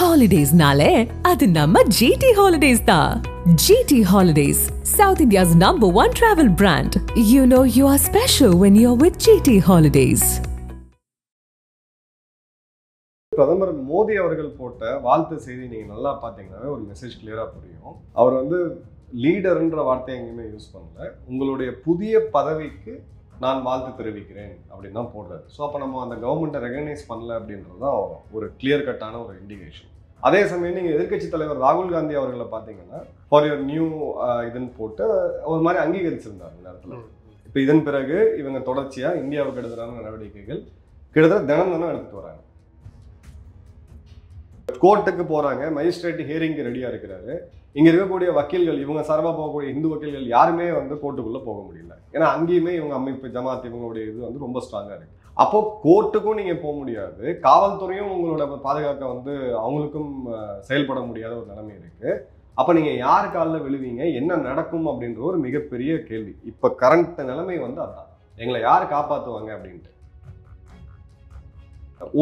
Holidays nale, adu namma GT Holidays da. GT Holidays, South India's #1 travel brand. You know you are special when you're with GT Holidays. பிரதமர் மோடி அவர்கள் போட்ட வாழ்த்து செய்தி நீங்க நல்லா பாத்தீங்கன்னா ஒரு மெசேஜ் கிளியரா புரியும். அவர் வந்து லீடர்ன்ற வார்த்தையை எங்கேயுமே யூஸ் பண்ணல. உங்களுடைய புதிய பதவிக்கு நான் வாழ்த்து தெரிவிக்கிறேன் அப்படின்னு தான் போடுறாரு. ஸோ அப்போ நம்ம அந்த கவர்மெண்ட்டை ரெகனைஸ் பண்ணல அப்படின்றது தான் ஒரு கிளியர் கட்டான ஒரு இண்டிகேஷன். அதே சமயம் நீங்கள் எதிர்கட்சி தலைவர் ராகுல் காந்தி அவர்களை பார்த்தீங்கன்னா ஃபார் யுவர் நியூ இதுன்னு போட்டு ஒரு மாதிரி அங்கீகரிச்சிருந்தார் இந்த இடத்துல. இப்போ இதன் பிறகு இவங்க தொடர்ச்சியாக இந்தியாவுக்கு எதிரான நடவடிக்கைகள் கிட்டத்தட்ட தினம் எடுத்துட்டு வராங்க. கோர்ட்டுக்கு போறாங்க, மஜிஸ்ட்ரேட் ஹியரிங்க்கு ரெடியா இருக்கிறாரு. இங்க இருக்கக்கூடிய வக்கீல்கள், இவங்க சார்பா போகக்கூடிய இந்து வக்கீல்கள் யாருமே வந்து கோர்ட்டுக்குள்ள போக முடியல. ஏன்னா அங்கேயுமே இவங்க அமைப்பு ஜமாத் இவங்களுடைய இது வந்து ரொம்ப ஸ்ட்ராங்கா இருக்கு. அப்போ கோர்ட்டுக்கும் நீங்க போக முடியாது, காவல்துறையும் உங்களோட பாதுகாக்க வந்து அவங்களுக்கும் செயல்பட முடியாத ஒரு நிலைமை இருக்கு. அப்ப நீங்க யார் காலில் விழுவீங்க, என்ன நடக்கும் அப்படின்ற ஒரு மிகப்பெரிய கேள்வி. இப்ப கரண்ட் நிலைமை வந்து அதான், எங்களை யார் காப்பாத்துவாங்க அப்படின்ட்டு.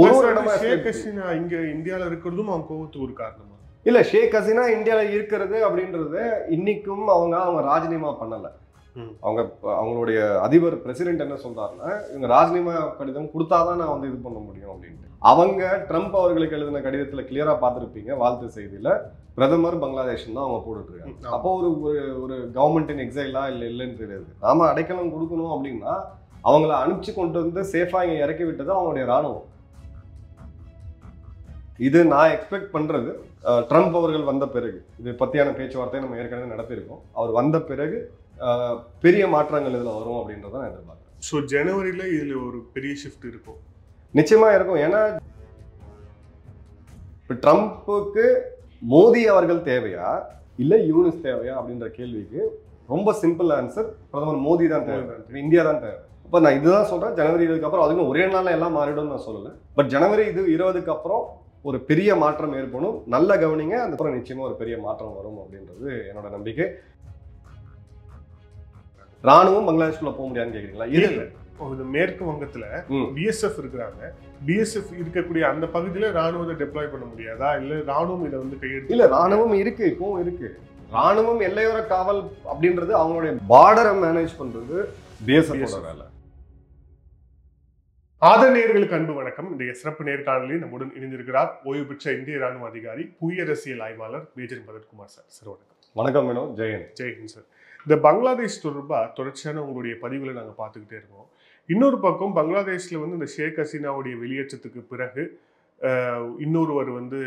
ஒரு இடமா ஷேக் ஹசீனா இங்க இந்தியால இருக்கிறதும் அவங்க கோவத்துக்கு ஒரு காரணமா? இல்ல, ஷேக் ஹசீனா இந்தியால இருக்கிறது அப்படின்றது இன்னைக்கும் அவங்க ராஜினாமா பண்ணல. அவங்களுடைய அதிபர் பிரசிடென்ட் என்ன சொல்றாருன்னா, இவங்க ராஜினாமா கடிதம் கொடுத்தாதான் நான் வந்து இது பண்ண முடியும் அப்படின்ட்டு. அவங்க ட்ரம்ப் அவர்களுக்கு எழுதின கடிதத்துல கிளியரா பார்த்துருப்பீங்க, வாழ்த்து செய்தியில பிரதமர் பங்களாதேஷ் தான் அவங்க போட்டுட்டு இருக்காங்க. அப்போ ஒரு கவர்மெண்ட் இன் எக்ஸைலா இல்லைன்னு தெரியாது. நாம அடைக்கலம் கொடுக்கணும் அப்படின்னா அவங்கள அனுப்பிச்சு கொண்டு வந்து சேஃபா இங்க இறக்கி விட்டது அவங்களுடைய ராணுவம். இது நான் எக்ஸ்பெக்ட் பண்றது ட்ரம்ப் அவர்கள் வந்த பிறகு, இது பத்தியான பேச்சுவார்த்தையை நம்ம ஏற்கனவே நடத்தியிருக்கோம். அவர் வந்த பிறகு பெரிய மாற்றங்கள் இதுல வரும் அப்படின்றத நான் எதிர்பார்க்கிறேன். ஸோ ஜனவரியில இதுல ஒரு பெரிய ஷிஃப்ட் இருக்கும், நிச்சயமா இருக்கும். ஏன்னா ட்ரம்ப்புக்கு மோடி அவர்கள் தேவையா இல்ல யூனிஸ் தேவையா அப்படின்ற கேள்விக்கு ரொம்ப சிம்பிள் ஆன்சர், பிரதமர் மோடி தான் தேவை, இந்தியா தான் தேவை. இப்போ நான் இதுதான் சொல்றேன், ஜனவரி 20க்கு அப்புறம் அதுக்கு ஒரே நாள்ல எல்லாம் மாறிடும் நான் சொல்லலை. பட் ஜனவரி 20க்கு அப்புறம் ஒரு பெரிய மாற்றம் ஏற்படும். நல்ல கவனிங்க, அதுக்கப்புறம் நிச்சயமா ஒரு பெரிய மாற்றம் வரும் அப்படின்றது என்னோட நம்பிக்கை. ராணுவம் பங்களாதேஷ்குள்ள போக முடியாதுன்னு கேக்குறீங்களா? இது மேற்கு வங்கத்துல பிஎஸ்எஃப் இருக்கிறாங்க. பிஎஸ்எஃப் இருக்கக்கூடிய அந்த பகுதியில ராணுவத்தை டெப்ளாய் பண்ண முடியாதா, இல்ல ராணுவம் இதை வந்து கையெழுத்து? இல்ல, ராணுவம் இருக்கு, இப்பவும் இருக்கு. ராணுவம் எல்லையோர காவல் அப்படின்றது அவங்களுடைய பார்டரை மேனேஜ் பண்றது பிஎஸ்எஃப் வேலை. ஆதரணியர்களுக்கு அன்பு வணக்கம். இன்றைய சிறப்பு நேர்காணலில் நம்முடன் இணைந்திருக்கிறார் ஓய்வு பெற்ற இந்திய ராணுவ அதிகாரி, புவியரசியல் ஆய்வாளர் மேஜர் பதத்குமார் சார். சார் வணக்கம். வணக்கம் வினோத். ஜெயந்த். ஜெயஹிந்த் சார். இந்த பங்களாதேஷ் தொடர்பாக தொடர்ச்சியான உங்களுடைய பதிவுகளை நாங்கள் பார்த்துக்கிட்டே இருக்கோம். இன்னொரு பக்கம் பங்களாதேஷில் வந்து இந்த ஷேக் ஹசீனாவுடைய வெளியேற்றத்துக்கு பிறகு இன்னொருவர் வந்து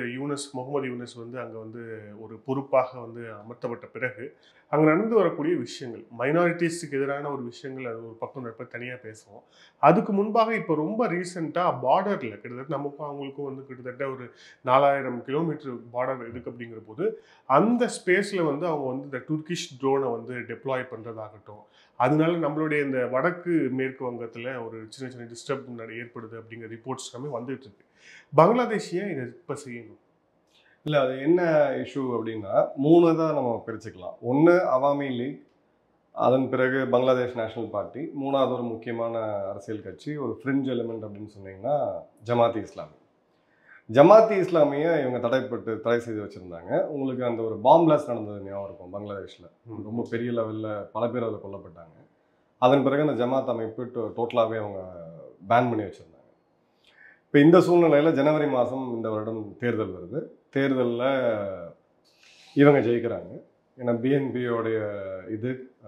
முகமது யூனஸ் வந்து அங்கே வந்து ஒரு பொறுப்பாக வந்து அமர்த்தப்பட்ட பிறகு அங்கே நடந்து வரக்கூடிய விஷயங்கள், மைனாரிட்டிஸுக்கு எதிரான ஒரு விஷயங்கள், அது ஒரு பக்கம் நடப்ப தனியாக பேசுவோம். அதுக்கு முன்பாக இப்போ ரொம்ப ரீசெண்டாக பார்டரில் கிட்டத்தட்ட நமக்கும் அவங்களுக்கும் வந்து கிட்டத்தட்ட ஒரு 4000 கிலோமீட்டர் பார்டர் இருக்குது. அப்படிங்கிற போது அந்த ஸ்பேஸில் வந்து அவங்க வந்து இந்த துர்கிஷ் ட்ரோனை வந்து டெப்ளாய் பண்ணுறதாகட்டும், அதனால நம்மளுடைய இந்த வடக்கு மேற்கு வங்கத்தில் ஒரு சின்ன சின்ன டிஸ்டர்ப் ஏற்படுது அப்படிங்கிற ரிப்போர்ட்ஸ் எல்லாமே வந்துட்டு இருக்கு. பங்களாதேஷ் ஏன் இதை இப்போ செய்யணும்? இல்லை, அது என்ன இஷ்யூ அப்படின்னா 3 தான் நம்ம பிரிச்சுக்கலாம். ஒன்று அவாமி லீக், அதன் பிறகு பங்களாதேஷ் நேஷனல் பார்ட்டி, 3வது ஒரு முக்கியமான அரசியல் கட்சி, ஒரு ஃப்ரிஞ்ச் எலிமெண்ட் அப்படின்னு சொன்னீங்கன்னா ஜமாத் இஸ்லாமி. ஜமாத் இஸ்லாமியை இவங்க தடை செய்து வச்சுருந்தாங்க. உங்களுக்கு அந்த ஒரு பாம் பிளாஸ்ட் நடந்தது ஞாபகம் இருக்கும் பங்களாதேஷில். ரொம்ப பெரிய லெவலில் பல பேர் அதில் கொல்லப்பட்டாங்க. அதன் பிறகு அந்த ஜமாத் அமைப்பு டோட்டலாகவே அவங்க பேன் பண்ணி வச்சுருந்தாங்க. இப்போ இந்த சூழ்நிலையில் ஜனவரி மாதம் இந்த வருடம் தேர்தல் வருது. தேர்தலில் இவங்க ஜெயிக்கிறாங்க. ஏன்னா பிஎன்பியோடைய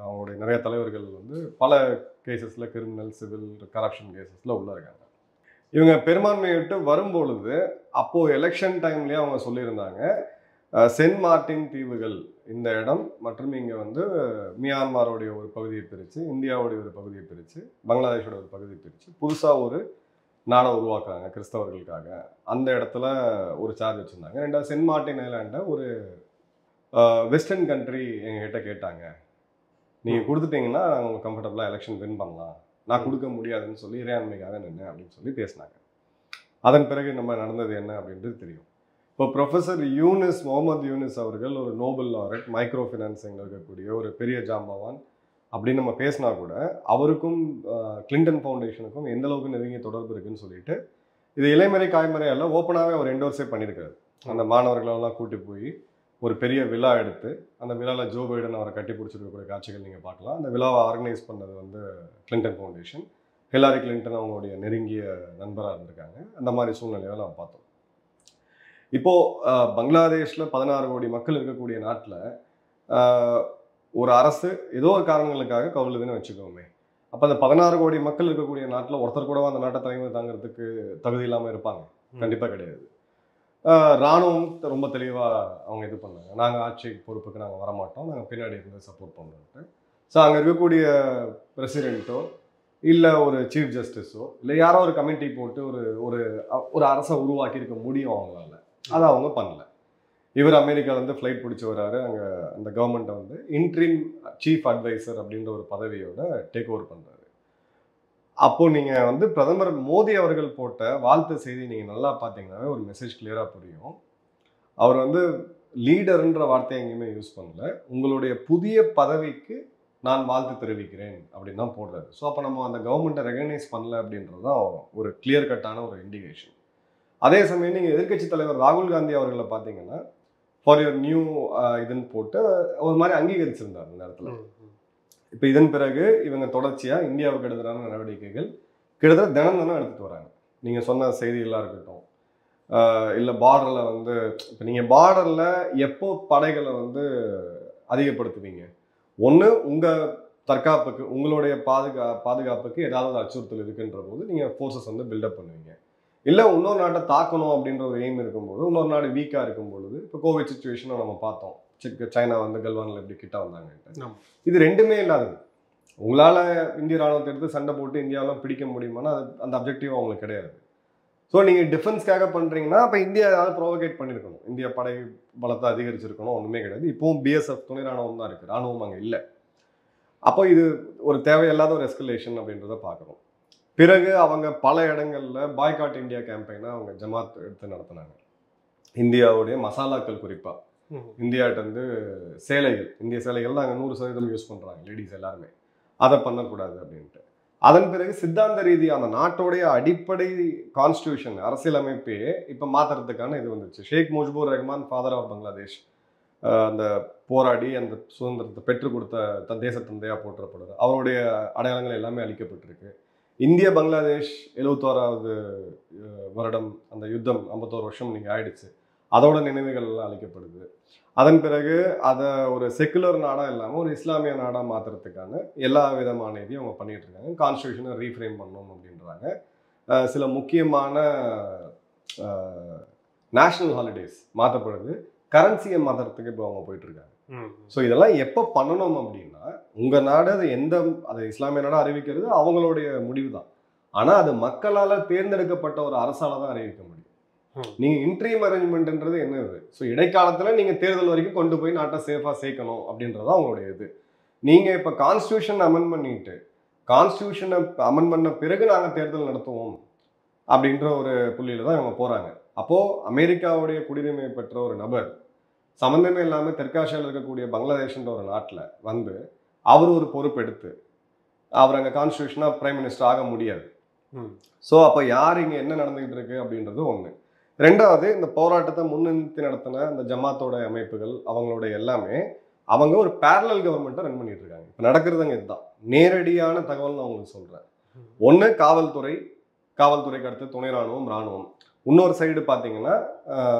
அவங்களுடைய நிறைய தலைவர்கள் வந்து பல கேசஸில் கிரிமினல், சிவில், கரப்ஷன் கேசஸில் உள்ளே இருக்காங்க. இவங்க பெரும்பான்மையை விட்டு வரும்பொழுது அப்போது எலெக்ஷன் டைம்லேயே அவங்க சொல்லியிருந்தாங்க, சென்ட் மார்ட்டின் தீவுகள் இந்த இடம் மற்றும் இங்கே வந்து மியான்மரோடைய ஒரு பகுதியை பிரித்து, இந்தியாவுடைய ஒரு பகுதியை பிரித்து, பங்களாதேஷோட ஒரு பகுதியை பிரித்து புதுசாக ஒரு நாடை உருவாக்குறாங்க கிறிஸ்தவர்களுக்காக. அந்த இடத்துல ஒரு சார்ஜ் வச்சுருந்தாங்க. 2வது சென்ட் மார்ட்டின் ஐலாண்டை ஒரு வெஸ்டர்ன் கண்ட்ரி எங்ககிட்ட கேட்டாங்க, நீங்கள் கொடுத்துட்டீங்கன்னா நாங்கள் கம்ஃபர்டபுளாக எலெக்ஷன் வின் பண்ணலாம், நான் கொடுக்க முடியாதுன்னு சொல்லி இறையாண்மைக்காக நின்று அப்படின்னு சொல்லி பேசினாங்க. அதன் பிறகு நம்ம நடந்தது என்ன அப்படின்றது தெரியும். இப்போ ப்ரொஃபஸர் முகமது யூனிஸ் அவர்கள் ஒரு நோபல் லாரட், மைக்ரோ ஃபினான்சிங் இருக்கக்கூடிய ஒரு பெரிய ஜாம்பவான் அப்படின்னு நம்ம பேசினா கூட அவருக்கும் கிளின்டன் ஃபவுண்டேஷனுக்கும் எந்த அளவுக்கு நெருங்கிய தொடர்பு இருக்குன்னு சொல்லிட்டு இது இலைமறை காய்மறை அல்ல, ஓப்பனாகவே அவர் என்டோர்ஸே பண்ணியிருக்காரு. அந்த மாணவர்களெல்லாம் கூட்டி போய் ஒரு பெரிய விழா எடுத்து அந்த விழாவில் ஜோ பைடன் அவரை கட்டி பிடிச்சிருக்கக்கூடிய காட்சிகள் நீங்கள் பார்க்கலாம். அந்த விழாவை ஆர்கனைஸ் பண்ணது வந்து கிளின்டன் ஃபவுண்டேஷன். ஹிலாரி கிளின்டன் அவங்களுடைய நெருங்கிய நண்பராக இருந்திருக்காங்க. அந்த மாதிரி சூழ்நிலையை நம்ம பார்த்தோம். இப்போது பங்களாதேஷில் 16 கோடி மக்கள் இருக்கக்கூடிய நாட்டில் ஒரு அரசு ஏதோ ஒரு காரணங்களுக்காக கவுளுதுன்னு வச்சுக்கோமே. அப்போ அந்த 16 கோடி மக்கள் இருக்கக்கூடிய நாட்டில் ஒருத்தர் கூடவா அந்த நாட்டை தலைமை தாங்கிறதுக்கு தகுதி இல்லாமல் இருப்பாங்க? கண்டிப்பாக கிடையாது. இராணுவம் ரொம்ப தெளிவாக அவங்க இது பண்ணாங்க, நாங்கள் ஆட்சி பொறுப்புக்கு நாங்கள் வரமாட்டோம், நாங்கள் பின்னாடி இருந்து சப்போர்ட் பண்ணுறோன்ட்டு. ஸோ அங்கே இருக்கக்கூடிய பிரசிடெண்ட்டோ இல்லை ஒரு சீஃப் ஜஸ்டிஸோ இல்லை யாரோ ஒரு கமிட்டி போட்டு ஒரு ஒரு அரசை உருவாக்கி இருக்க முடியும் அவங்களால. அதை அவங்க பண்ணல. இவர் அமெரிக்காவிலேருந்து ஃப்ளைட் பிடிச்சி வராரு. அங்கே அந்த கவர்மெண்ட்டை வந்து இன்ட்ரீம் சீஃப் அட்வைசர் அப்படின்ற ஒரு பதவியோட டேக் ஓவர் பண்ணுறாரு. அப்போது நீங்கள் வந்து பிரதமர் மோடி அவர்கள் போட்ட வாழ்த்து செய்தி நீங்கள் நல்லா பார்த்தீங்கன்னாவே ஒரு மெசேஜ் கிளியராக புரியும். அவர் வந்து லீடர்ன்ற வார்த்தையை எங்கேயுமே யூஸ் பண்ணல. உங்களுடைய புதிய பதவிக்கு நான் வாழ்த்து தெரிவிக்கிறேன் அப்படின்னு தான் போடுறாரு. ஸோ அப்போ நம்ம அந்த கவர்மெண்ட்டை ரெகனைஸ் பண்ணல அப்படின்றது தான் ஒரு கிளியர் கட்டான ஒரு இண்டிகேஷன். அதே சமயம் நீங்கள் எதிர்க்கட்சி தலைவர் ராகுல் காந்தி அவர்களை பார்த்தீங்கன்னா ஃபார் யுவர் நியூ இதுன்னு போட்டு ஒரு மாதிரி அங்கீகரிச்சிருந்தார் இந்த இடத்துல. இப்போ இதன் பிறகு இவங்க தொடர்ச்சியாக இந்தியாவுக்கு எதிரான நடவடிக்கைகள் கிட்டத்தட்ட தினம் எடுத்துகிட்டு வராங்க. நீங்கள் சொன்ன செய்திகளாக இருக்கட்டும், இல்லை பார்டரில் வந்து இப்போ நீங்கள் பார்டரில் எப்போ படைகளை வந்து அதிகப்படுத்துவீங்க? ஒன்று உங்கள் தற்காப்புக்கு, உங்களுடைய பாதுகாப்புக்கு ஏதாவது அச்சுறுத்தல் இருக்குன்ற போது நீங்கள் ஃபோர்ஸஸ் வந்து பில்டப் பண்ணுவீங்க. இல்லை இன்னொரு நாட்டை தாக்கணும் அப்படின்ற ஒரு எய்ம் இருக்கும்போது, இன்னொரு நாடு வீக்காக இருக்கும் பொழுது, இப்போ கோவிட் சுச்சுவேஷனை நம்ம பார்த்தோம், சைனா வந்து கல்வானில் எப்படி கிட்ட வந்தாங்கன்ட்டு. இது ரெண்டுமே இல்லாதது. உங்களால் இந்திய ராணுவத்தை எடுத்து சண்டை போட்டு இந்தியாவெலாம் பிடிக்க முடியுமானா அது அந்த அப்ஜெக்டிவ் அவங்களுக்கு கிடையாது. ஸோ நீங்கள் டிஃபென்ஸ்க்காக பண்ணுறீங்கன்னா அப்போ இந்தியா ஏதாவது ப்ரொவோகேட் பண்ணியிருக்கணும், இந்தியா படை பலத்தை அதிகரிச்சிருக்கணும். ஒன்றுமே கிடையாது. இப்போவும் பிஎஸ்எஃப் துணை ராணுவம் தான் இருக்குது, ராணுவம் அங்கே இல்லை. அப்போ இது ஒரு தேவையில்லாத ஒரு எஸ்கலேஷன் அப்படின்றத பார்க்குறோம். பிறகு அவங்க பல இடங்களில் பாய்காட் இந்தியா கேம்பெயினை அவங்க ஜமாத் எடுத்து நடத்தினாங்க. இந்தியாவுடைய மசாலாக்கள், குறிப்பாக இந்தியாட்ட வந்து சேலைகள், இந்திய சேலைகள் தான் அங்கே 100% யூஸ் பண்ணுறாங்க லேடிஸ் எல்லாருமே, அதை பண்ணக்கூடாது அப்படின்ட்டு. அதன் பிறகு சித்தாந்த ரீதியாக அந்த நாட்டோடைய அடிப்படை கான்ஸ்டியூஷன், அரசியலமைப்பே இப்போ மாற்றுறதுக்கான இது வந்துச்சு. ஷேக் முஜிபுர் ரஹ்மான், ஃபாதர் ஆஃப் பங்களாதேஷ், அந்த போராடி அந்த சுதந்திரத்தை பெற்றுக் கொடுத்த தேச தந்தையாக போற்றப்படுது. அவருடைய அடையாளங்கள் எல்லாமே அளிக்கப்பட்டிருக்கு. இந்திய பங்களாதேஷ் 71வது வருடம் அந்த யுத்தம் 51 வருஷம் நீங்கள் ஆயிடுச்சு, அதோட நினைவுகள் எல்லாம் அளிக்கப்படுது. அதன் பிறகு அதை ஒரு செக்குலர் நாடாக இல்லாமல் ஒரு இஸ்லாமிய நாடாக மாற்றுறதுக்கான எல்லா விதமான இதையும் அவங்க பண்ணிட்டு இருக்காங்க. கான்ஸ்டியூஷனை ரீஃப்ரேம் பண்ணணும் அப்படின்றாங்க. சில முக்கியமான நேஷனல் ஹாலிடேஸ் மாற்றப்படுது, கரன்சியை மாற்றுறதுக்கு இப்போ அவங்க போயிட்டு இருக்காங்க. ஸோ இதெல்லாம் எப்போ பண்ணணும் அப்படின்னா, உங்கள் நாடு அதை இஸ்லாமிய நாடாக அறிவிக்கிறது அவங்களுடைய முடிவு தான். ஆனால் அது மக்களால் தேர்ந்தெடுக்கப்பட்ட ஒரு அரசால தான் அறிவிக்க முடியும். நீங்கள் இன்ட்ரீம் அரேஞ்ச்மெண்ட்ன்றது என்னது? ஸோ இடைக்காலத்தில் நீங்கள் தேர்தல் வரைக்கும் கொண்டு போய் நாட்டை சேஃபாக சேர்க்கணும் அப்படின்றது அவங்களுடைய இது. நீங்கள் இப்போ கான்ஸ்டியூஷன் அமெண்ட் பண்ணிட்டு, கான்ஸ்டியூஷனை அமெண்ட் பண்ண பிறகு நாங்கள் தேர்தல் நடத்துவோம் அப்படின்ற ஒரு புள்ளியில் தான் இவங்க போகிறாங்க. அப்போது அமெரிக்காவுடைய குடியுரிமை பெற்ற ஒரு நபர் சம்மந்தமே இல்லாமல் தெற்காசியாவில் இருக்கக்கூடிய பங்களாதேஷ்ன்ற ஒரு நாட்டில் வந்து அவர் ஒரு பொறுப்பு எடுத்து அவர் அங்கே கான்ஸ்டியூஷனாக பிரைம் மினிஸ்டர் ஆக முடியாது. ஸோ அப்போ யார் இங்கே என்ன நடந்துகிட்டு இருக்கு அப்படின்றது ஒன்று. ரெண்டாவது, இந்த போராட்டத்தை முன்னிறுத்தி நடத்தின இந்த ஜமாத்தோட அமைப்புகள் அவங்களோட எல்லாமே அவங்க ஒரு பேரலல் கவர்மெண்ட்டை ரன் பண்ணிட்டு இருக்காங்க. இப்போ நடக்கிறதுங்க இதுதான். நேரடியான தகவல் நான் உங்களுக்கு சொல்கிறேன். ஒன்று காவல்துறைக்கு அடுத்து துணை ராணுவம், ராணுவம். இன்னொரு சைடு பார்த்தீங்கன்னா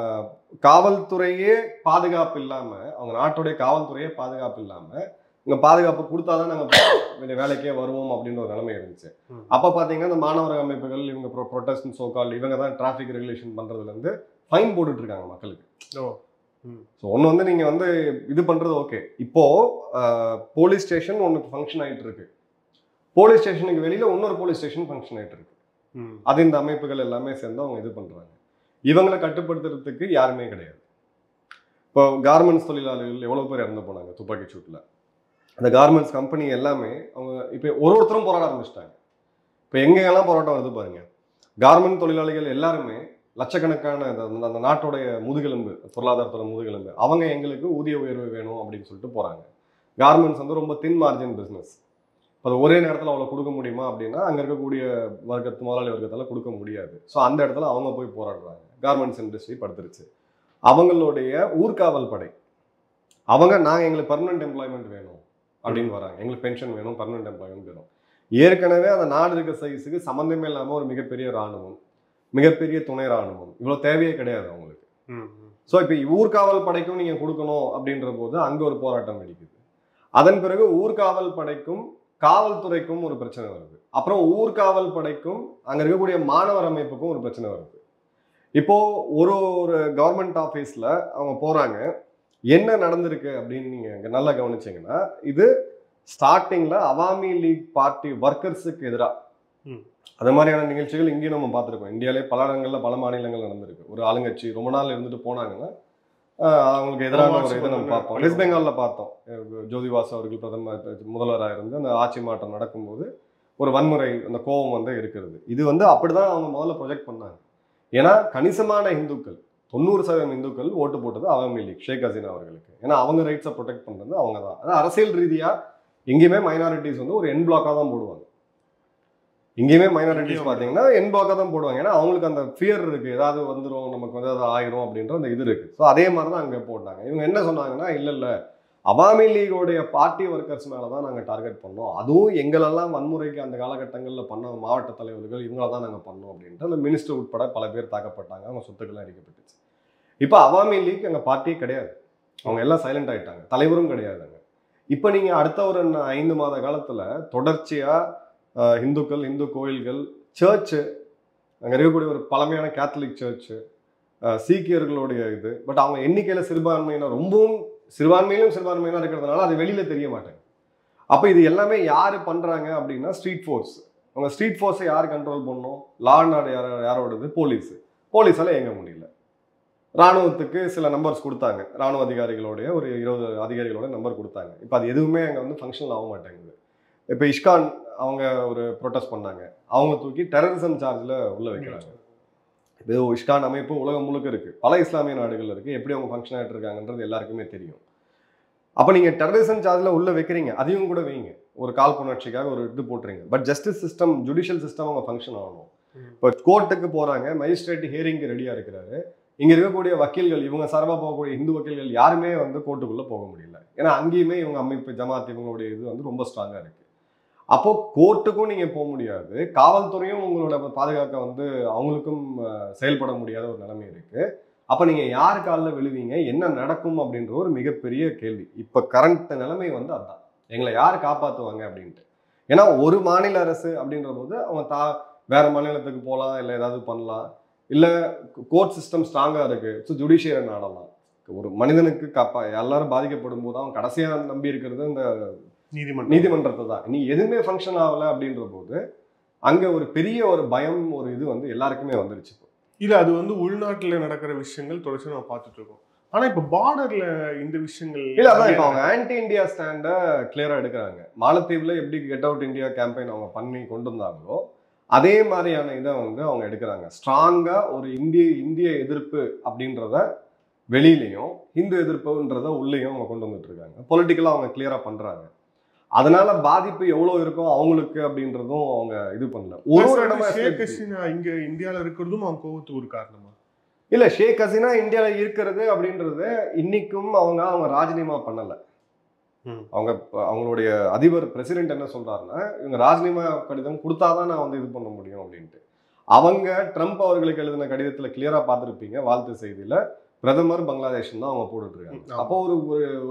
காவல்துறையே பாதுகாப்பு இல்லாமல், அவங்க நாட்டுடைய காவல்துறையே பாதுகாப்பு இல்லாமல், இங்கே பாதுகாப்பு கொடுத்தாதான் நாங்கள் வேலைக்கே வருவோம் அப்படின்ற ஒரு நிலைமை இருந்துச்சு. அப்போ பார்த்தீங்கன்னா இந்த மாணவர் அமைப்புகள், இவங்க ப்ரொட்டஸ்ட் சோகால், இவங்க தான் டிராஃபிக் ரெகுலேஷன் பண்ணுறதுலேருந்து ஃபைன் போட்டுட்ருக்காங்க மக்களுக்கு. ஸோ ஒன்று வந்து நீங்கள் வந்து இது பண்ணுறது ஓகே. இப்போது போலீஸ் ஸ்டேஷன் ஒன்று ஃபங்க்ஷன் ஆகிட்டு இருக்கு, போலீஸ் ஸ்டேஷனுக்கு வெளியில் இன்னொரு போலீஸ் ஸ்டேஷன் ஃபங்க்ஷன் ஆகிட்டு இருக்கு. அது இந்த அமைப்புகள் எல்லாமே சேர்ந்து அவங்க இது பண்ணுறாங்க. இவங்களை கட்டுப்படுத்துறதுக்கு யாருமே கிடையாது. இப்போ கார்மெண்ட்ஸ் தொழிலாளர்கள் எவ்வளோ பேர் இறந்து போனாங்க துப்பாக்கி சூட்டில். அந்த கார்மெண்ட்ஸ் கம்பெனி எல்லாமே அவங்க இப்போ ஒருத்தரும் போராட ஆரம்பிச்சிட்டாங்க. இப்போ எங்கெங்கெல்லாம் போராட்டம் வருது பாருங்க. கார்மெண்ட் தொழிலாளிகள் எல்லாருமே லட்சக்கணக்கான அந்த நாட்டோடைய முதுகெலும்பு, பொருளாதாரத்தோட முதுகெலும்பு, அவங்க எங்களுக்கு ஊதிய உயர்வு வேணும் அப்படின்னு சொல்லிட்டு போகிறாங்க. கார்மெண்ட்ஸ் வந்து ரொம்ப தின் மார்ஜின் பிஸ்னஸ். அது ஒரே நேரத்தில் அவ்வளோ கொடுக்க முடியுமா அப்படின்னா அங்கே இருக்கக்கூடிய முதலாளி வர்க்கத்தால் கொடுக்க முடியாது. ஸோ அந்த இடத்துல அவங்க போய் போராடுறாங்க. கார்மெண்ட்ஸ் இண்டஸ்ட்ரி படுத்துருச்சு. அவங்களுடைய ஊர்காவல் படை அவங்க எங்களுக்கு பர்மனன்ட் எம்ப்ளாய்மெண்ட் வேணும் அப்படின்னு வராங்க. எங்களுக்கு பென்ஷன் வேணும், பர்மனன்ட் எம்ப்ளாய்மெண்ட் வேணும். ஏற்கனவே அந்த நாடு இருக்க சைஸுக்கு சம்மந்தமே இல்லாமல் ஒரு மிகப்பெரிய இராணுவம், மிகப்பெரிய துணை இராணுவம், இவ்வளோ தேவையே கிடையாது அவங்களுக்கு. ஸோ இப்போ ஊர்காவல் படைக்கும் நீங்கள் கொடுக்கணும் அப்படின்ற போது அங்கே ஒரு போராட்டம் வெடிக்குது. அதன் பிறகு ஊர்காவல் படைக்கும் காவல்துறைக்கும் ஒரு பிரச்சனை வருது. அப்புறம் ஊர்காவல் படைக்கும் அங்கே இருக்கக்கூடிய மாணவர் அமைப்புக்கும் ஒரு பிரச்சனை வருது. இப்போ ஒரு கவர்மெண்ட் ஆஃபீஸில் அவங்க போகிறாங்க. என்ன நடந்திருக்கு அப்படின்னு நீங்கள் நல்லா கவனிச்சிங்கன்னா, இது ஸ்டார்டிங்கில் அவாமி லீக் பார்ட்டி ஒர்க்கர்ஸுக்கு எதிராக அது மாதிரியான நிகழ்ச்சிகள் இங்கேயும் நம்ம பார்த்துருக்கோம். இந்தியாவிலே பல இடங்களில் பல மாநிலங்கள் நடந்திருக்கு. ஒரு ஆளுங்கட்சி ரொம்ப நாள் இருந்துட்டு போனாங்கன்னா அவங்களுக்கு எதிரான ஒரு இதை நம்ம பார்ப்போம். வெஸ்ட் பெங்காலில் பார்த்தோம். ஜோதி வாசு அவர்கள் முதல்வராக இருந்து அந்த ஆட்சி மாற்றம் நடக்கும்போது ஒரு வன்முறை, அந்த கோபம் இருக்கிறது. இது அப்படிதான் அவங்க முதல்ல ப்ரொஜெக்ட் பண்ணாங்க. ஏன்னா கணிசமான இந்துக்கள் 90% இந்துக்கள் ஓட்டு போட்டது அவாமி லீக், ஷேக் ஹசீனா அவர்களுக்கு. ஏன்னா அவங்க ரைட்ஸை ப்ரொடெக்ட் பண்ணுறது அவங்க தான். அதாவது அரசியல் ரீதியாக எங்கேயுமே மைனாரிட்டிஸ் ஒரு என் பிளாக்காக தான் போடுவாங்க. இங்கேயுமே மைனாரிட்டிஸ் பார்த்தீங்கன்னா என் பிளாக்காக தான் போடுவாங்க. ஏன்னா அவங்களுக்கு அந்த ஃபியர் இருக்குது, ஏதாவது வந்துடும், நமக்கு அது ஆயிரும் அப்படின்ற அந்த இது இருக்குது. ஸோ அதே மாதிரி தான் அங்கே போட்டாங்க. இவங்க என்ன சொன்னாங்கன்னா, இல்லை அவாமி லீகோடைய பார்ட்டி ஒர்க்கர்ஸ் மேலே தான் நாங்கள் டார்கெட் பண்ணோம், அதுவும் எங்களெல்லாம் வன்முறைக்கு அந்த காலகட்டங்களில் பண்ண மாவட்ட தலைவர்கள் இவங்கள தான் நாங்கள் பண்ணோம் அப்படின்ட்டு அந்த மினிஸ்டர் உட்பட பல பேர் தாக்கப்பட்டாங்க, அவங்க சொத்துக்கள்லாம் அடிக்கப்பட்டுச்சு. இப்போ அவாமி லீக் எங்கள் பார்ட்டியே கிடையாது, அவங்க எல்லாம் சைலண்ட் ஆகிட்டாங்க, தலைவரும் கிடையாதுங்க. இப்போ நீங்கள் அடுத்த ஒரு 5 மாத காலத்தில் தொடர்ச்சியாக இந்துக்கள், இந்து கோயில்கள், சர்ச்சு, அங்கே இருக்கக்கூடிய ஒரு பழமையான கேத்தலிக் சர்ச்சு, சீக்கியர்களுடைய இது, பட் அவங்க எண்ணிக்கையில் சிறுபான்மையினர், ரொம்பவும் சிறுபான்மையிலும் இருக்கிறதுனால அது வெளியில் தெரிய மாட்டாங்க. அப்போ இது எல்லாமே யார் பண்ணுறாங்க அப்படின்னா ஸ்ட்ரீட் ஃபோர்ஸ். அவங்க ஸ்ட்ரீட் ஃபோர்ஸை யார் கண்ட்ரோல் பண்ணணும்? Law and order யாரோடது? போலீஸால் இயங்க முடியல. இராணுவத்துக்கு சில நம்பர்ஸ் கொடுத்தாங்க, இராணுவ அதிகாரிகளுடைய ஒரு 20 அதிகாரிகளோட நம்பர் கொடுத்தாங்க. இப்போ அது எதுவுமே அங்கே ஃபங்க்ஷன் ஆக மாட்டேங்குது. இப்போ இஷ்கான் அவங்க ஒரு ப்ரொட்டஸ்ட் பண்ணாங்க, அவங்க தூக்கி டெரரிசம் சார்ஜில் உள்ள வைக்கிறாங்க. இது இஷ்கான் அமைப்பு உலகம் முழுக்க இருக்குது, பல இஸ்லாமிய நாடுகள் இருக்குது. எப்படி அவங்க ஃபங்க்ஷன் ஆகிட்டு இருக்காங்கன்றது எல்லாருக்குமே தெரியும். அப்போ நீங்கள் டெரரிசம் சார்ஜில் உள்ள வைக்கிறீங்க, அதையும் கூட வைங்க, ஒரு காழ்ப்புணர்ச்சிக்காக ஒரு இது போட்டுறீங்க. But justice system, judicial system அவங்க ஃபங்க்ஷன் ஆகணும். இப்போ கோர்ட்டுக்கு போகிறாங்க, மேஜிஸ்ட்ரேட் ஹியரிங்க்கு ரெடியாக இருக்கிறாரு. இங்கே இருக்கக்கூடிய வக்கீல்கள், இவங்க சார்பாக போகக்கூடிய இந்து வக்கீல்கள் யாருமே கோர்ட்டுக்குள்ளே போக முடியல. ஏன்னா அங்கேயுமே இவங்க அமைப்பு ஜமாத் இவங்களுடைய இது ரொம்ப ஸ்ட்ராங்காக இருக்குது. அப்போ கோர்ட்டுக்கும் நீங்க போக முடியாது, காவல்துறையும் உங்களோட பாதுகாக்க அவங்களுக்கும் செயல்பட முடியாத ஒரு நிலைமை இருக்கு. அப்ப நீங்க யார் காலில் விழுவீங்க, என்ன நடக்கும் அப்படின்ற ஒரு மிகப்பெரிய கேள்வி. இப்ப கரண்ட் நிலைமை அதான், எங்களை யார் காப்பாற்றுவாங்க அப்படின்ட்டு. ஏன்னா ஒரு மாநில அரசு அப்படின்ற போது அவங்க வேற மாநிலத்துக்கு போகலாம், இல்லை ஏதாவது பண்ணலாம், இல்லை கோர்ட் சிஸ்டம் ஸ்ட்ராங்கா இருக்கு, ஸோ ஜுடிஷியரை நாடலாம். ஒரு மனிதனுக்கு எல்லாரும் பாதிக்கப்படும் போது அவன் கடைசியா நம்பி இருக்கிறது இந்த நீதிமன்றத்தை தான். நீ எதுவுமே ஃபங்க்ஷன் ஆகல அப்படின்ற போது அங்க ஒரு பெரிய ஒரு பயம், ஒரு இது எல்லாருக்குமே வந்துருச்சு. இல்ல அது உள்நாட்டுல நடக்கிற விஷயங்கள் தொடர்ச்சி நம்ம பார்த்துட்டு இருக்கோம். ஆனா இப்ப பார்டர்ல இந்த விஷயங்கள் இல்ல, அதான் இப்ப அவங்க ஆன்டி இந்தியா ஸ்டாண்ட கிளியரா எடுக்கிறாங்க. மாலத்தீவுல எப்படி கெட் அவுட் இந்தியா கேம்பெயின் அவங்க பண்ணி கொண்டு வந்தாங்களோ அதே மாதிரியான இதை அவங்க எடுக்கிறாங்க. ஸ்ட்ராங்கா ஒரு இந்திய எதிர்ப்பு அப்படின்றத வெளியிலையும், இந்து எதிர்ப்புன்றத உள்ளேயும் அவங்க கொண்டு வந்துட்டு இருக்காங்க. பொலிட்டிக்கலா அவங்க கிளியரா பண்றாங்க. அதனால பாதிப்பு எவ்வளவு இருக்கும் அவங்களுக்கு அப்படின்றதும் அவங்க இது பண்ணல. ஒரு இடமா ஷேக் ஹசீனா இங்க இந்தியால இருக்கிறதும் அவங்க கோவத்துக்கு ஒரு காரணமா? இல்ல, ஷேக் ஹசீனா இந்தியால இருக்கிறது அப்படின்றது இன்னைக்கும் அவங்க ராஜினாமா பண்ணல. அவங்களுடைய அதிபர் பிரசிடென்ட் என்ன சொல்றாருன்னா, இவங்க ராஜினாமா கடிதம் கொடுத்தாதான் நான் இது பண்ண முடியும் அப்படின்ட்டு. அவங்க ட்ரம்ப் அவர்களுக்கு எழுதின கடிதத்துல கிளியரா பார்த்துருப்பீங்க, வாழ்த்து செய்தியில பிரதமர் பங்களாதேஷ் தான் அவங்க போட்டுட்டு இருக்காங்க. அப்போ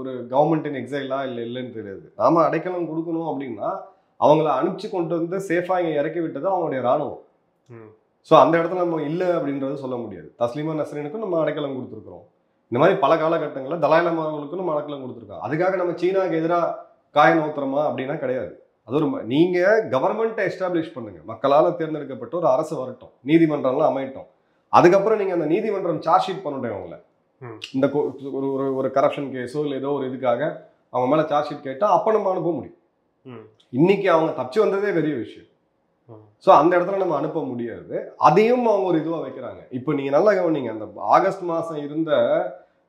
ஒரு கவர்மெண்ட் இன் எக்ஸைலா இல்லைன்னு தெரியாது. நாம அடைக்கலம் கொடுக்கணும் அப்படின்னா அவங்கள அனுப்பிச்சு கொண்டு சேஃபா இங்க இறக்கி விட்டது அவங்களுடைய ராணுவம். ஸோ அந்த இடத்துல நம்ம இல்லை அப்படின்றது சொல்ல முடியாது. தஸ்லீமா நஸ்ரீனுக்கும் நம்ம அடைக்கலம் கொடுத்துருக்குறோம். இந்த மாதிரி பல காலகட்டங்களில் தலாய் லாமா அவர்களுக்கும் நம்ம அடைக்கலம் கொடுத்துருக்கோம். அதுக்காக நம்ம சீனாவுக்கு எதிராக காய நோத்துறோமா அப்படின்னா கிடையாது. அது ஒரு நீங்க கவர்மெண்ட்டை எஸ்டாப்ளிஷ் பண்ணுங்க, மக்களால் தேர்ந்தெடுக்கப்பட்ட ஒரு அரசு வரட்டும், நீதிமன்றம்லாம் அமையட்டும். அதுக்கப்புறம் நீங்க அந்த நீதிமன்றம் சார்ஜ் ஷீட் பண்ணட்டும். அவங்கள இந்த ஒரு கரப்ஷன் கேஸோ இல்லை ஏதோ ஒரு இதுக்காக அவங்க மேல சார்ஜ் ஷீட் கேட்டா அப்ப நம்ம அனுப்ப முடியும். இன்னைக்கு அவங்க தப்பிச்சு வந்ததே பெரிய விஷயம். ஸோ அந்த இடத்துல நம்ம அனுப்ப முடியாது. அதையும் அவங்க ஒரு இதுவா வைக்கிறாங்க. இப்போ நீங்க நல்லா கவனிங்க, அந்த ஆகஸ்ட் மாசம் இருந்த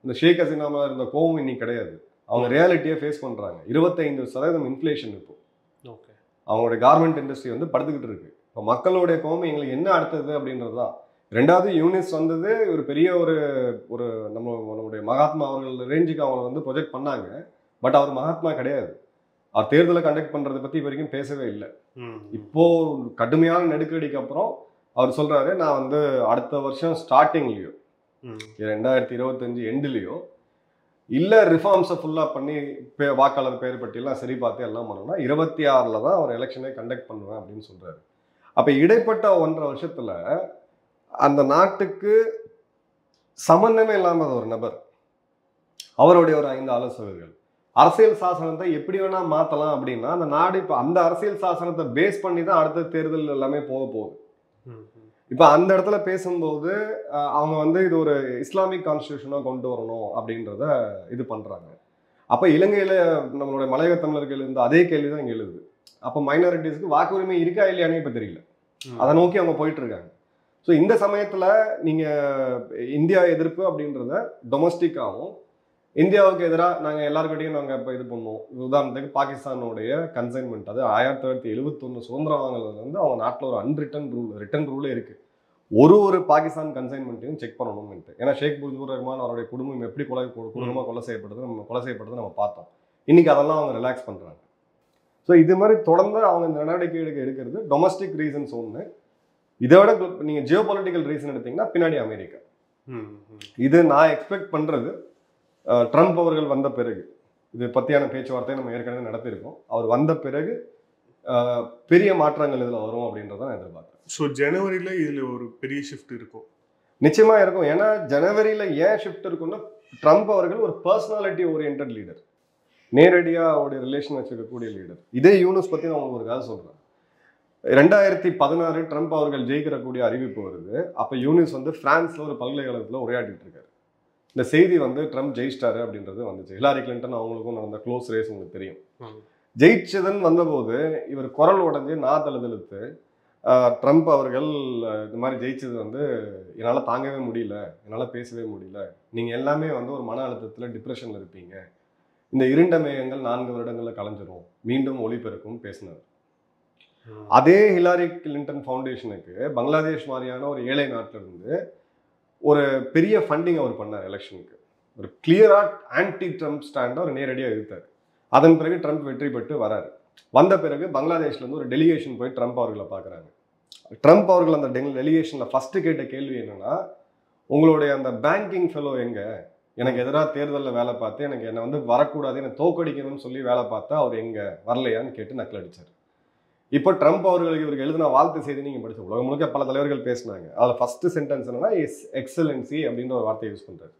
இந்த ஷேக் ஹசீனா இருந்த கோவம் இன்னைக்கு கிடையாது. அவங்க ரியாலிட்டியை ஃபேஸ் பண்றாங்க. 25% இன்ஃப்ளேஷன் இப்போ அவங்களுடைய கார்மெண்ட் இண்டஸ்ட்ரி படுத்துக்கிட்டு இருக்கு. இப்போ மக்களுடைய கோவம் எங்களுக்கு என்ன அடுத்தது அப்படின்றதுதான். ரெண்டாவது யூனிஸ் வந்தது ஒரு பெரிய ஒரு ஒரு நம்மளுடைய மகாத்மா அவர்கள் ரேஞ்சுக்கு அவங்க வந்து ப்ரொஜெக்ட் பண்ணாங்க. பட் அவர் மகாத்மா கிடையாது. அவர் தேர்தலை கண்டக்ட் பண்றதை பத்தி இது வரைக்கும் பேசவே இல்லை. இப்போ கடுமையான நெருக்கடிக்கு அப்புறம் அவர் சொல்றாரு, நான் வந்து அடுத்த வருஷம் ஸ்டார்டிங்லயோ 2025 எண்ட்லயோ இல்ல ரிஃபார்ம்ஸை ஃபுல்லா பண்ணி வாக்காளர் பேர் பட்டியெல்லாம் சரி பார்த்து எல்லாம் பண்ணணும்னா 26ல் தான் அவர் எலெக்ஷனை கண்டக்ட் பண்ணுவேன் அப்படின்னு சொல்றாரு. அப்ப இடைப்பட்ட 1.5 வருஷத்துல அந்த நாட்டுக்கு சம்பந்தமே இல்லாம ஒரு நபர், அவருடைய ஒரு 5 ஆலோசகர்கள் அரசியல் சாசனத்தை எப்படி வேணா மாத்தலாம் அப்படின்னா அந்த நாடு இப்ப அந்த அரசியல் சாசனத்தை பேஸ் பண்ணி தான் அடுத்த தேர்தல் எல்லாமே போக போகுது. இப்ப அந்த இடத்துல பேசும்போது அவங்க வந்து இது ஒரு இஸ்லாமிக் கான்ஸ்டியூஷனா கொண்டு வரணும் அப்படின்றத இது பண்றாங்க. அப்ப இலங்கையில நம்மளுடைய மலையக தமிழர்கள் இருந்த அதே கேள்விதான் இங்க எழுது. அப்ப மைனாரிட்டிஸ்க்கு வாக்குரிமை இருக்கா இல்லையானே இப்ப தெரியல. அதை நோக்கி அவங்க போயிட்டு இருக்காங்க. ஸோ இந்த சமயத்துல நீங்க இந்தியா எதிர்ப்பு அப்படின்றத டொமஸ்டிக்காகவும் இந்தியாவுக்கு எதிராக நாங்கள் எல்லாருக்கிட்டையும் நாங்கள் இப்போ இது பண்ணுவோம். உதாரணத்துக்கு பாகிஸ்தானுடைய கன்சைன்மெண்ட், அது 1971 சுதந்திரம் வாங்குறதுலேருந்து அவங்க நாட்டில் ஒரு ரிட்டன் ரூலே இருக்கு. ஒரு பாகிஸ்தான் கன்சைன்மெண்ட்டையும் செக் பண்ணணும்னுட்டு. ஏன்னா ஷேக் முஜிபுர் ரஹ்மான் அவருடைய குடும்பம் எப்படி குடும்பமாக கொலை செய்யப்படுறது நம்ம பார்த்தோம். இன்னைக்கு அதெல்லாம் அவங்க ரிலாக்ஸ் பண்றாங்க. ஸோ இது மாதிரி தொடர்ந்து அவங்க இந்த நடவடிக்கை எடுக்கிறது டொமஸ்டிக் ரீசன்ஸ் ஒன்று. இதை விட நீங்க ஜியோ பொலிட்டிக்கல் ரீசன் எடுத்தீங்கன்னா பின்னாடி அமெரிக்கா. இது நான் எக்ஸ்பெக்ட் பண்றது ட்ரம்ப் அவர்கள் வந்த பிறகு இது பற்றியான பேச்சுவார்த்தை நம்ம ஏற்கனவே நடத்தியிருக்கோம். அவர் வந்த பிறகு பெரிய மாற்றங்கள் இதில் வரும் அப்படின்றத நான் எதிர்பார்க்குறேன். ஸோ ஜனவரியில் இதில் ஒரு பெரிய ஷிஃப்ட் இருக்கும், நிச்சயமாக இருக்கும். ஏன்னா ஜனவரியில் ஏன் ஷிஃப்ட் இருக்குன்னா ட்ரம்ப் அவர்கள் ஒரு பர்சனாலிட்டி ஓரியன்ட் லீடர், நேரடியாக அவருடைய ரிலேஷன் வச்சுக்கக்கூடிய லீடர். இதே யூனிஸ் பற்றி நான் உங்களுக்கு ஒரு கதை சொல்கிறேன். 2016 ட்ரம்ப் அவர்கள் ஜெயிக்கிறக்கூடிய அறிவிப்பு வருது. அப்போ யூனிஸ் வந்து பிரான்ஸ்ல ஒரு பல்கலைக்கழகத்தில் உரையாடிட்டு இருக்காரு. இந்த செய்தி வந்து ட்ரம்ப் ஜெயிச்சிட்டாரு அப்படின்றது வந்துச்சு. ஹிலாரி கிளின்டன் அவங்களுக்கும் நடந்த க்ளோஸ் ரேஸ் உங்களுக்கு தெரியும். ஜெயிச்சதுன்னு வந்தபோது இவர் குரல் உடஞ்சி தழுதழுத்து ட்ரம்ப் அவர்கள் இந்த மாதிரி ஜெயிச்சது வந்து என்னால் தாங்கவே முடியல, என்னால் பேசவே முடியல, நீங்கள் எல்லாமே வந்து ஒரு மன அழுத்தத்தில் டிப்ரெஷனில் இருப்பீங்க, இந்த இருண்ட மேகங்கள் 4 வருடங்களில் கலைஞ்சிரும், மீண்டும் ஒளிபெருக்கும் பேசினார். அதே ஹிலாரி கிளின்டன் ஃபவுண்டேஷனுக்கு பங்களாதேஷ் மாதிரியான ஒரு ஏழை நாட்டில இருந்து ஒரு பெரிய ஃபண்டிங் அவர் பண்ணார். எலெக்ஷனுக்கு ஒரு கிளியரா ஆன்டி ட்ரம்ப் ஸ்டாண்ட் அவர் நேரடியாக எடுத்தார். அதன் பிறகு ட்ரம்ப் வெற்றி பெற்று வராரு. வந்த பிறகு பங்களாதேஷ்ல இருந்து ஒரு டெலிகேஷன் போய் ட்ரம்ப் அவர்களை பார்க்குறாங்க. ட்ரம்ப் அவர்கள் அந்த டெலிகேஷன்ல ஃபர்ஸ்ட் கேட்ட கேள்வி என்னன்னா, உங்களுடைய அந்த பேங்கிங் ஃபெலோ எங்க, எனக்கு எதிராக தேர்தலில் வேலை பார்த்து எனக்கு என்னை வந்து வரக்கூடாது, என்னை தோக்கடிக்கணும்னு சொல்லி வேலை பார்த்தா அவர் எங்க வரலையான்னு கேட்டு நக்கல் அடிச்சார். இப்போ ட்ரம்ப் அவர்களுக்கு இவருக்கு எழுதின வாழ்த்து செய்தி நீங்க படிச்சு உலகம் முழுக்க பல தலைவர்கள் பேசினாங்க. அதில் ஃபர்ஸ்ட் சென்டென்ஸ் என்னன்னா, இஸ் எக்ஸலன்சி அப்படின்ற ஒரு வார்த்தையை யூஸ் பண்றாரு.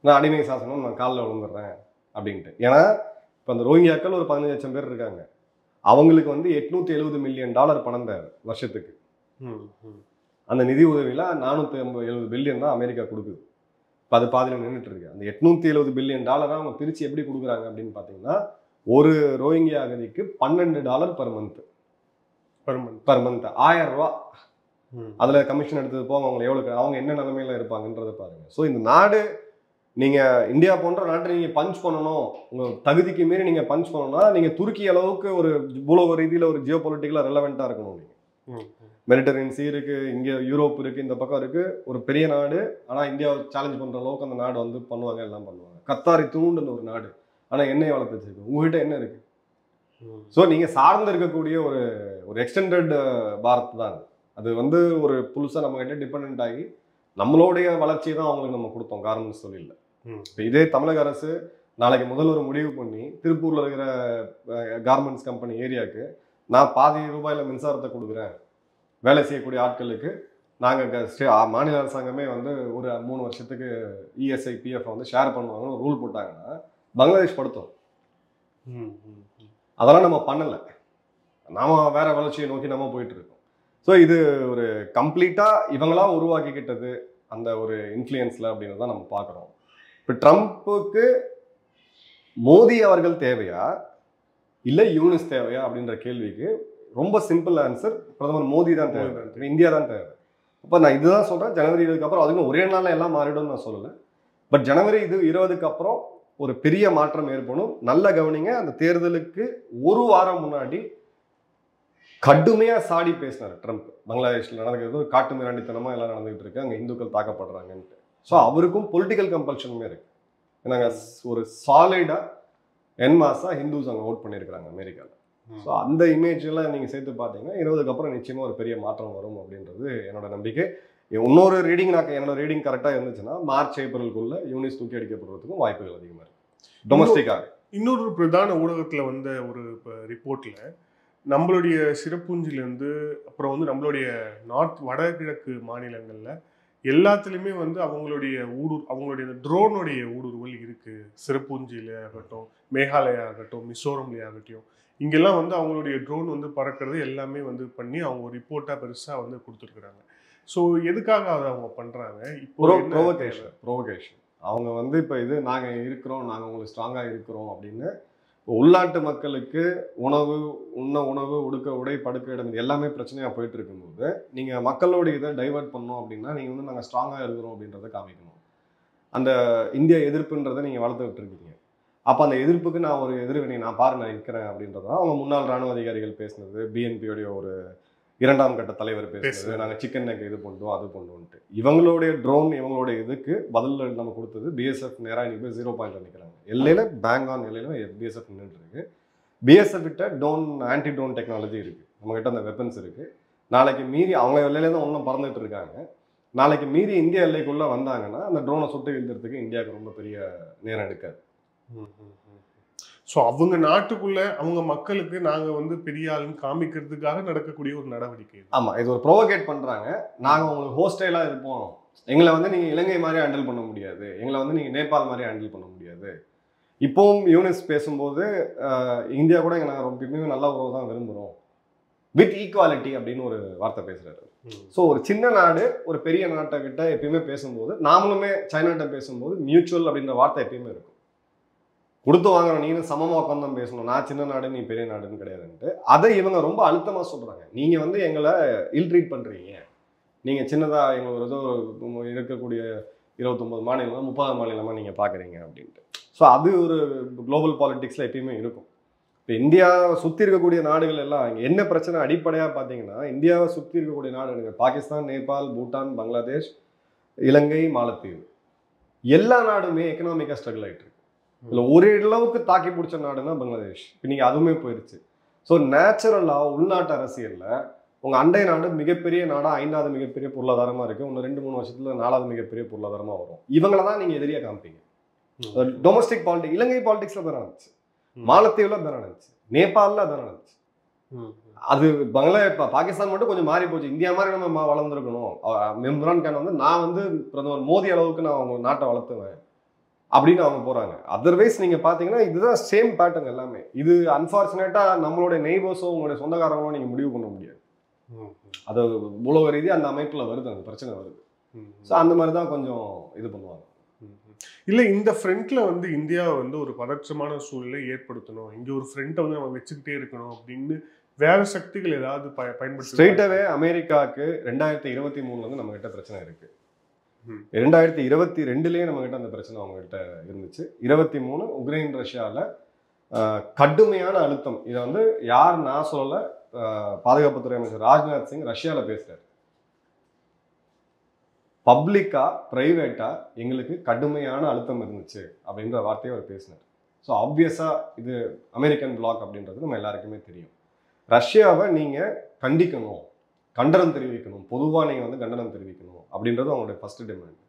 நான் அடிமை சாசனம் நான் காலில் விழுந்துடுறேன் அப்படின்ட்டு. ஏன்னா இப்போ அந்த ரோஹிங்கியாக்கள் ஒரு 15 லட்சம் பேர் இருக்காங்க. அவங்களுக்கு வந்து $870 மில்லியன் பணம் தேவை வருஷத்துக்கு. அந்த நிதி உதவியில 470 பில்லியன் தான் அமெரிக்கா கொடுக்குது. இப்போ அது பாதியில் நின்றுட்டு இருக்கு. அந்த $870 பில்லியன் அவங்க பிரிச்சு எப்படி கொடுக்குறாங்க அப்படின்னு பார்த்தீங்கன்னா, ஒரு ரோஹிங்கியா அகதிக்கு $12 பர் மந்த் 1000 ரூபா. அதுல கமிஷன் எடுத்தது போக அவங்க எவ்வளவு, அவங்க என்ன நிலைமையில இருப்பாங்கன்றத பாருங்க. ஸோ இந்த நாடு, நீங்க இந்தியா போன்ற நாட்டை நீங்க பஞ்ச் பண்ணணும், உங்க தகுதிக்கு மீறி நீங்க பஞ்ச் பண்ணணும்னா நீங்க துருக்கி அளவுக்கு ஒரு பூலோக ரீதியில ஒரு ஜியோ பொலிட்டிக்கலா ரெலவெண்டா இருக்கணும். நீங்க மெடிட்டரேனியன் சி இருக்கு, இங்க யூரோப் இருக்கு, இந்த பக்கம் இருக்கு, ஒரு பெரிய நாடு. ஆனா இந்தியாவை சேலஞ்ச் பண்ற அளவுக்கு அந்த நாடு வந்து பண்ணுவாங்க, எல்லாம் பண்ணுவாங்க. கத்தாரி தூண்டுன்னு ஒரு நாடு, ஆனா எண்ணெய் வளர்த்து வச்சிருக்கு. உங்ககிட்ட என்ன இருக்கு? ஸோ நீங்க சார்ந்து இருக்கக்கூடிய ஒரு எக்ஸ்டெண்டட் பாரத் தான் அது வந்து ஒரு புதுசா நம்ம கிட்ட டிபெண்ட் ஆகி நம்மளுடைய வளர்ச்சியை தான் அவங்களுக்கு நம்ம கொடுத்தோம், காரணம் சொல்லிடல. இப்போ இதே தமிழக அரசு நாளைக்கு முதல் ஒரு முடிவு பண்ணி திருப்பூர்ல இருக்கிற கார்மெண்ட்ஸ் கம்பெனி ஏரியாவுக்கு நான் பாதி ரூபாயில மின்சாரத்தை கொடுக்குறேன், வேலை செய்யக்கூடிய ஆட்களுக்கு நாங்கள் மாநில அரசாங்கமே வந்து ஒரு 3 வருஷத்துக்கு இஎஸ்ஐ பிஎஃப் வந்து ஷேர் பண்ணுவாங்கன்னு ஒரு ரூல் போட்டாங்கன்னா பங்களாதேஷ் படுத்தோம். அதெல்லாம் நம்ம பண்ணலை, நாம வேற வளர்ச்சியை நோக்கி நம்ம போயிட்டு இருக்கோம். ஸோ இது ஒரு கம்ப்ளீட்டா இவங்களா உருவாக்கிக்கிட்டது அந்த ஒரு இன்ஃப்ளூயன்ஸ்ல அப்படின்றத நம்ம பார்க்குறோம். இப்போ ட்ரம்ப்புக்கு மோடி அவர்கள் தேவையா இல்லை யூனிஸ் தேவையா அப்படின்ற கேள்விக்கு ரொம்ப சிம்பிள் ஆன்சர், பிரதமர் மோடி தான் தேவை, இந்தியா தான் தேவை. அப்போ நான் இதுதான் சொல்றேன், ஜனவரி 20க்கு அப்புறம் அதுக்கு ஒரே நாளில் எல்லாம் மாறிடும்னு நான் சொல்லலை. பட் ஜனவரி 20க்கு அப்புறம் ஒரு பெரிய மாற்றம் ஏற்படும். நல்ல கவனிங்க, அந்த தேர்தலுக்கு ஒரு வாரம் முன்னாடி கடுமையா சாடி பேசினார் ட்ரம்ப். பங்களாதேஷ்ல நடந்துக்கிறது ஒரு காட்டு மிராண்டித்தனமா எல்லாம் நடந்துகிட்டு இருக்கு, அங்க இந்துக்கள் தாக்கப்படுறாங்கன்ட்டு. ஸோ அவருக்கும் பொலிட்டிக்கல் கம்பல்ஷனுமே இருக்கு. நாங்க ஒரு சாலிடா என்மாஸா ஹிந்துஸ் அங்கே ஓட் பண்ணியிருக்கிறாங்க அமெரிக்காவில். ஸோ அந்த இமேஜ் எல்லாம் நீங்க சேர்த்து பார்த்தீங்கன்னா 20க்கு அப்புறம் நிச்சயமா ஒரு பெரிய மாற்றம் வரும் அப்படின்றது என்னோட நம்பிக்கை. இன்னொரு ரீடிங் என்னோட ரீடிங் கரெக்டாக இருந்துச்சுன்னா மார்ச் ஏப்ரலுக்குள்ள யூனிஸ் தூக்கி அடிக்கப்படுறதுக்கும் வாய்ப்புகள் அதிகமாக இருக்கு டொமஸ்டிக்காக. இன்னொரு பிரதான ஊடகத்தில் வந்த ஒரு ரிப்போர்ட்ல நம்மளுடைய சிறப்பூஞ்சிலேருந்து அப்புறம் வந்து நம்மளுடைய வடகிழக்கு மாநிலங்கள்ல எல்லாத்துலேயுமே வந்து அவங்களுடைய ட்ரோனுடைய ஊடுருவல் இருக்கு. சிறப்பூஞ்சியில ஆகட்டும், மேகாலயா ஆகட்டும், மிசோரம்லேயே ஆகட்டும், இங்கெல்லாம் வந்து அவங்களுடைய ட்ரோன் வந்து பறக்கிறது எல்லாமே வந்து பண்ணி அவங்க ஒரு ரிப்போர்ட்டாக பெருசாக வந்து கொடுத்துருக்குறாங்க. ஸோ எதுக்காக அதை அவங்க பண்ணுறாங்க? இப்போ ப்ரோவகேஷன். அவங்க வந்து இப்போ இது நாங்கள் இருக்கிறோம், நாங்கள் உங்களுக்கு ஸ்ட்ராங்காக இருக்கிறோம் அப்படின்னு உள்நாட்டு மக்களுக்கு உணவு உடுக்க உடை படுக்க இடம் எல்லாமே பிரச்சனையாக போயிட்டு இருக்கும்போது நீங்கள் மக்களோட இதை டைவெர்ட் பண்ணோம் அப்படின்னா நீங்கள் வந்து நாங்கள் ஸ்ட்ராங்காக இருக்கிறோம் அப்படின்றத காமிக்கணும். அந்த இந்திய எதிர்ப்புன்றதை நீங்கள் வளர்த்துக்கிட்டு இருக்கீங்க. அப்போ அந்த எதிர்ப்புக்கு நான் ஒரு எதிர்வினை நான் இருக்கிறேன் அப்படின்றதான் அவங்க முன்னாள் ராணுவ அதிகாரிகள் பேசுனது, பிஎன்பியோடைய ஒரு 2ஆம் கட்ட தலைவர் பேசுனது, நாங்கள் சிக்கன் நெக் இது பண்ணுறோம் அது பண்ணுவோன்ட்டு. இவங்களுடைய ட்ரோன் இவங்களுடைய இதுக்கு பதில் நம்ம கொடுத்தது பிஎஸ்எஃப் நேராக இன்னைக்கு 0 நிற்கிறாங்க. எல்லையில் பேங்கான் எல்லையில் பிஎஸ்எஃப் நின்றுட்டு இருக்கு. பிஎஸ்எஃப் கிட்ட ஆன்டி ட்ரோன் டெக்னாலஜி இருக்குது, நம்மகிட்ட அந்த வெப்பன்ஸ் இருக்குது. நாளைக்கு மீறி அவங்க எல்லையில தான் ஒன்றும் பறந்துட்டு இருக்காங்க. நாளைக்கு மீறி இந்திய எல்லைக்குள்ளே வந்தாங்கன்னா அந்த ட்ரோனை சுட்டு வீழ்த்துறதுக்கு இந்தியாவுக்கு ரொம்ப பெரிய நேரம் எடுக்காது. ஸோ அவங்க நாட்டுக்குள்ள அவங்க மக்களுக்கு நாங்கள் வந்து பெரிய ஆளுன்னு காமிக்கிறதுக்காக நடக்கக்கூடிய ஒரு நடவடிக்கை. ஆமாம், இது ஒரு ப்ரோவோகேட் பண்ணுறாங்க. நாங்கள் உங்களுக்கு ஹோஸ்டைலாக இருப்போம், எங்களை வந்து நீங்கள் இலங்கை மாதிரி ஹேண்டில் பண்ண முடியாது, எங்களை வந்து நீங்கள் நேபாள் மாதிரி ஹேண்டில் பண்ண முடியாது. இப்போவும் யூனிஸ் பேசும்போது இந்தியா கூட நாங்கள் ரொம்ப நல்ல உறவு தான் விரும்புகிறோம், வித் ஈக்குவாலிட்டி அப்படின்னு ஒரு வார்த்தை பேசுகிறாரு. ஸோ ஒரு சின்ன நாடு ஒரு பெரிய நாட்டை கிட்ட எப்பயுமே பேசும்போது, நாமளுமே சைனாட்ட பேசும்போது மியூச்சுவல் அப்படின்ற வார்த்தை எப்பயுமே இருக்கும். கொடுத்து வாங்குறோம், நீங்க சமமாக உட்காந்து தான் பேசணும், நான் சின்ன நாடு நீ பெரிய நாடுன்னு கிடையாதுன்ட்டு. அதை இவங்க ரொம்ப அழுத்தமாக சொல்கிறாங்க. நீங்கள் வந்து எங்களை இல்ட்ரீட் பண்ணுறீங்க, நீங்கள் சின்னதாக எங்களை ஒரு ஏதோ இருக்கக்கூடிய 29 மாநிலம் 30 மாநிலமாக நீங்கள் பார்க்குறீங்க அப்படின்ட்டு. ஸோ அது ஒரு குளோபல் பாலிட்டிக்ஸில் எப்பயுமே இருக்கும். இப்போ இந்தியாவை சுற்றி இருக்கக்கூடிய நாடுகள் எல்லாம் இங்கே என்ன பிரச்சனை அடிப்படையாக பார்த்தீங்கன்னா, இந்தியாவை சுற்றி இருக்கக்கூடிய நாடுகள் பாகிஸ்தான், நேபாள், பூட்டான், பங்களாதேஷ், இலங்கை, மாலத்தீவு எல்லா நாடுமே எக்கனாமிக்காக ஸ்ட்ரகிள் ஆகிட்டு இருக்கு. இல்லை ஒரு அளவுக்கு தாக்கி பிடிச்ச நாடுன்னா பங்களாதேஷ். இப்போ நீங்கள் அதுவுமே போயிடுச்சு. ஸோ நேச்சுரலாக உள்நாட்டு அரசியலில் உங்கள் அண்டை நாடு மிகப்பெரிய நாடாக 5வது மிகப்பெரிய பொருளாதாரமாக இருக்குது, இன்னும் 2-3 வருஷத்தில் 4வது மிகப்பெரிய பொருளாதாரமாக வரும். இவங்களை தான் நீங்கள் எதிரியாக காமிப்பீங்க. டொமஸ்டிக் பாலிடிக்ஸ் இலங்கை பாலிடிக்ஸில் தான் நடந்துச்சு, மாலத்தீவில் தான் நடந்துச்சு, நேபாளில் தான் நடந்துச்சு. அது பாகிஸ்தான் மட்டும் கொஞ்சம் மாறி போச்சு. இந்தியா மாதிரி நம்ம வளர்ந்துருக்கணும். இம்ரான் கான் வந்து நான் வந்து பிரதமர் மோடி அளவுக்கு நான் அவங்க நாட்டை வளர்த்துவேன் அப்படின்னு அவங்க போறாங்க. அதர்வைஸ் நீங்க பாத்தீங்கன்னா இதுதான் சேம் பேட்டர்ன் எல்லாமே. இது அன்பார்ச்சுனேட்டா நம்மளுடைய நெய்பர்ஸோ உங்களுடைய சொந்தக்காரங்களோ நீங்க முடிவு பண்ண முடியாது. அது உலக ரீதியாக அந்த அமைப்புல வருது, அந்த பிரச்சனை வருது. ஸோ அந்த மாதிரி தான் கொஞ்சம் இது பண்ணுவாங்க. இல்லை இந்த ஃப்ரண்ட்ல வந்து இந்தியாவை வந்து ஒரு பதற்றமான சூழ்நிலை ஏற்படுத்தணும், இங்க ஒரு ஃப்ரண்ட்டை வந்து நம்ம வச்சுக்கிட்டே இருக்கணும் அப்படின்னு வேற சக்திகள் ஏதாவது பயன்படுத்த ஸ்ட்ரெயிட்டாவே அமெரிக்காவுக்கு 2023 வந்து நம்ம கிட்ட பிரச்சனை இருக்கு. 2022 நம்ம கிட்ட அந்த பிரச்சனை அவங்க கிட்ட இருந்துச்சு. 23 உக்ரைன் ரஷ்யாவில் கடுமையான அழுத்தம். இதை வந்து யார் நான் சொல்லல, பாதுகாப்புத்துறை அமைச்சர் ராஜ்நாத் சிங் ரஷ்யாவில் பேசுறாரு. பப்ளிக்கா பிரைவேட்டா எங்களுக்கு கடுமையான அழுத்தம் இருந்துச்சு அப்படின்ற வார்த்தையை அவர் பேசினார். ஸோ ஆப்வியஸா இது அமெரிக்கன் பிளாக் அப்படின்றது நம்ம எல்லாருக்குமே தெரியும். ரஷ்யாவை நீங்க கண்டிக்கணும், கண்டனம் தெரிவிக்கணும், பொதுவாக நீங்கள் வந்து கண்டனம் தெரிவிக்கணும் அப்படின்றது அவங்களுடைய ஃபர்ஸ்ட் டிமாண்ட்.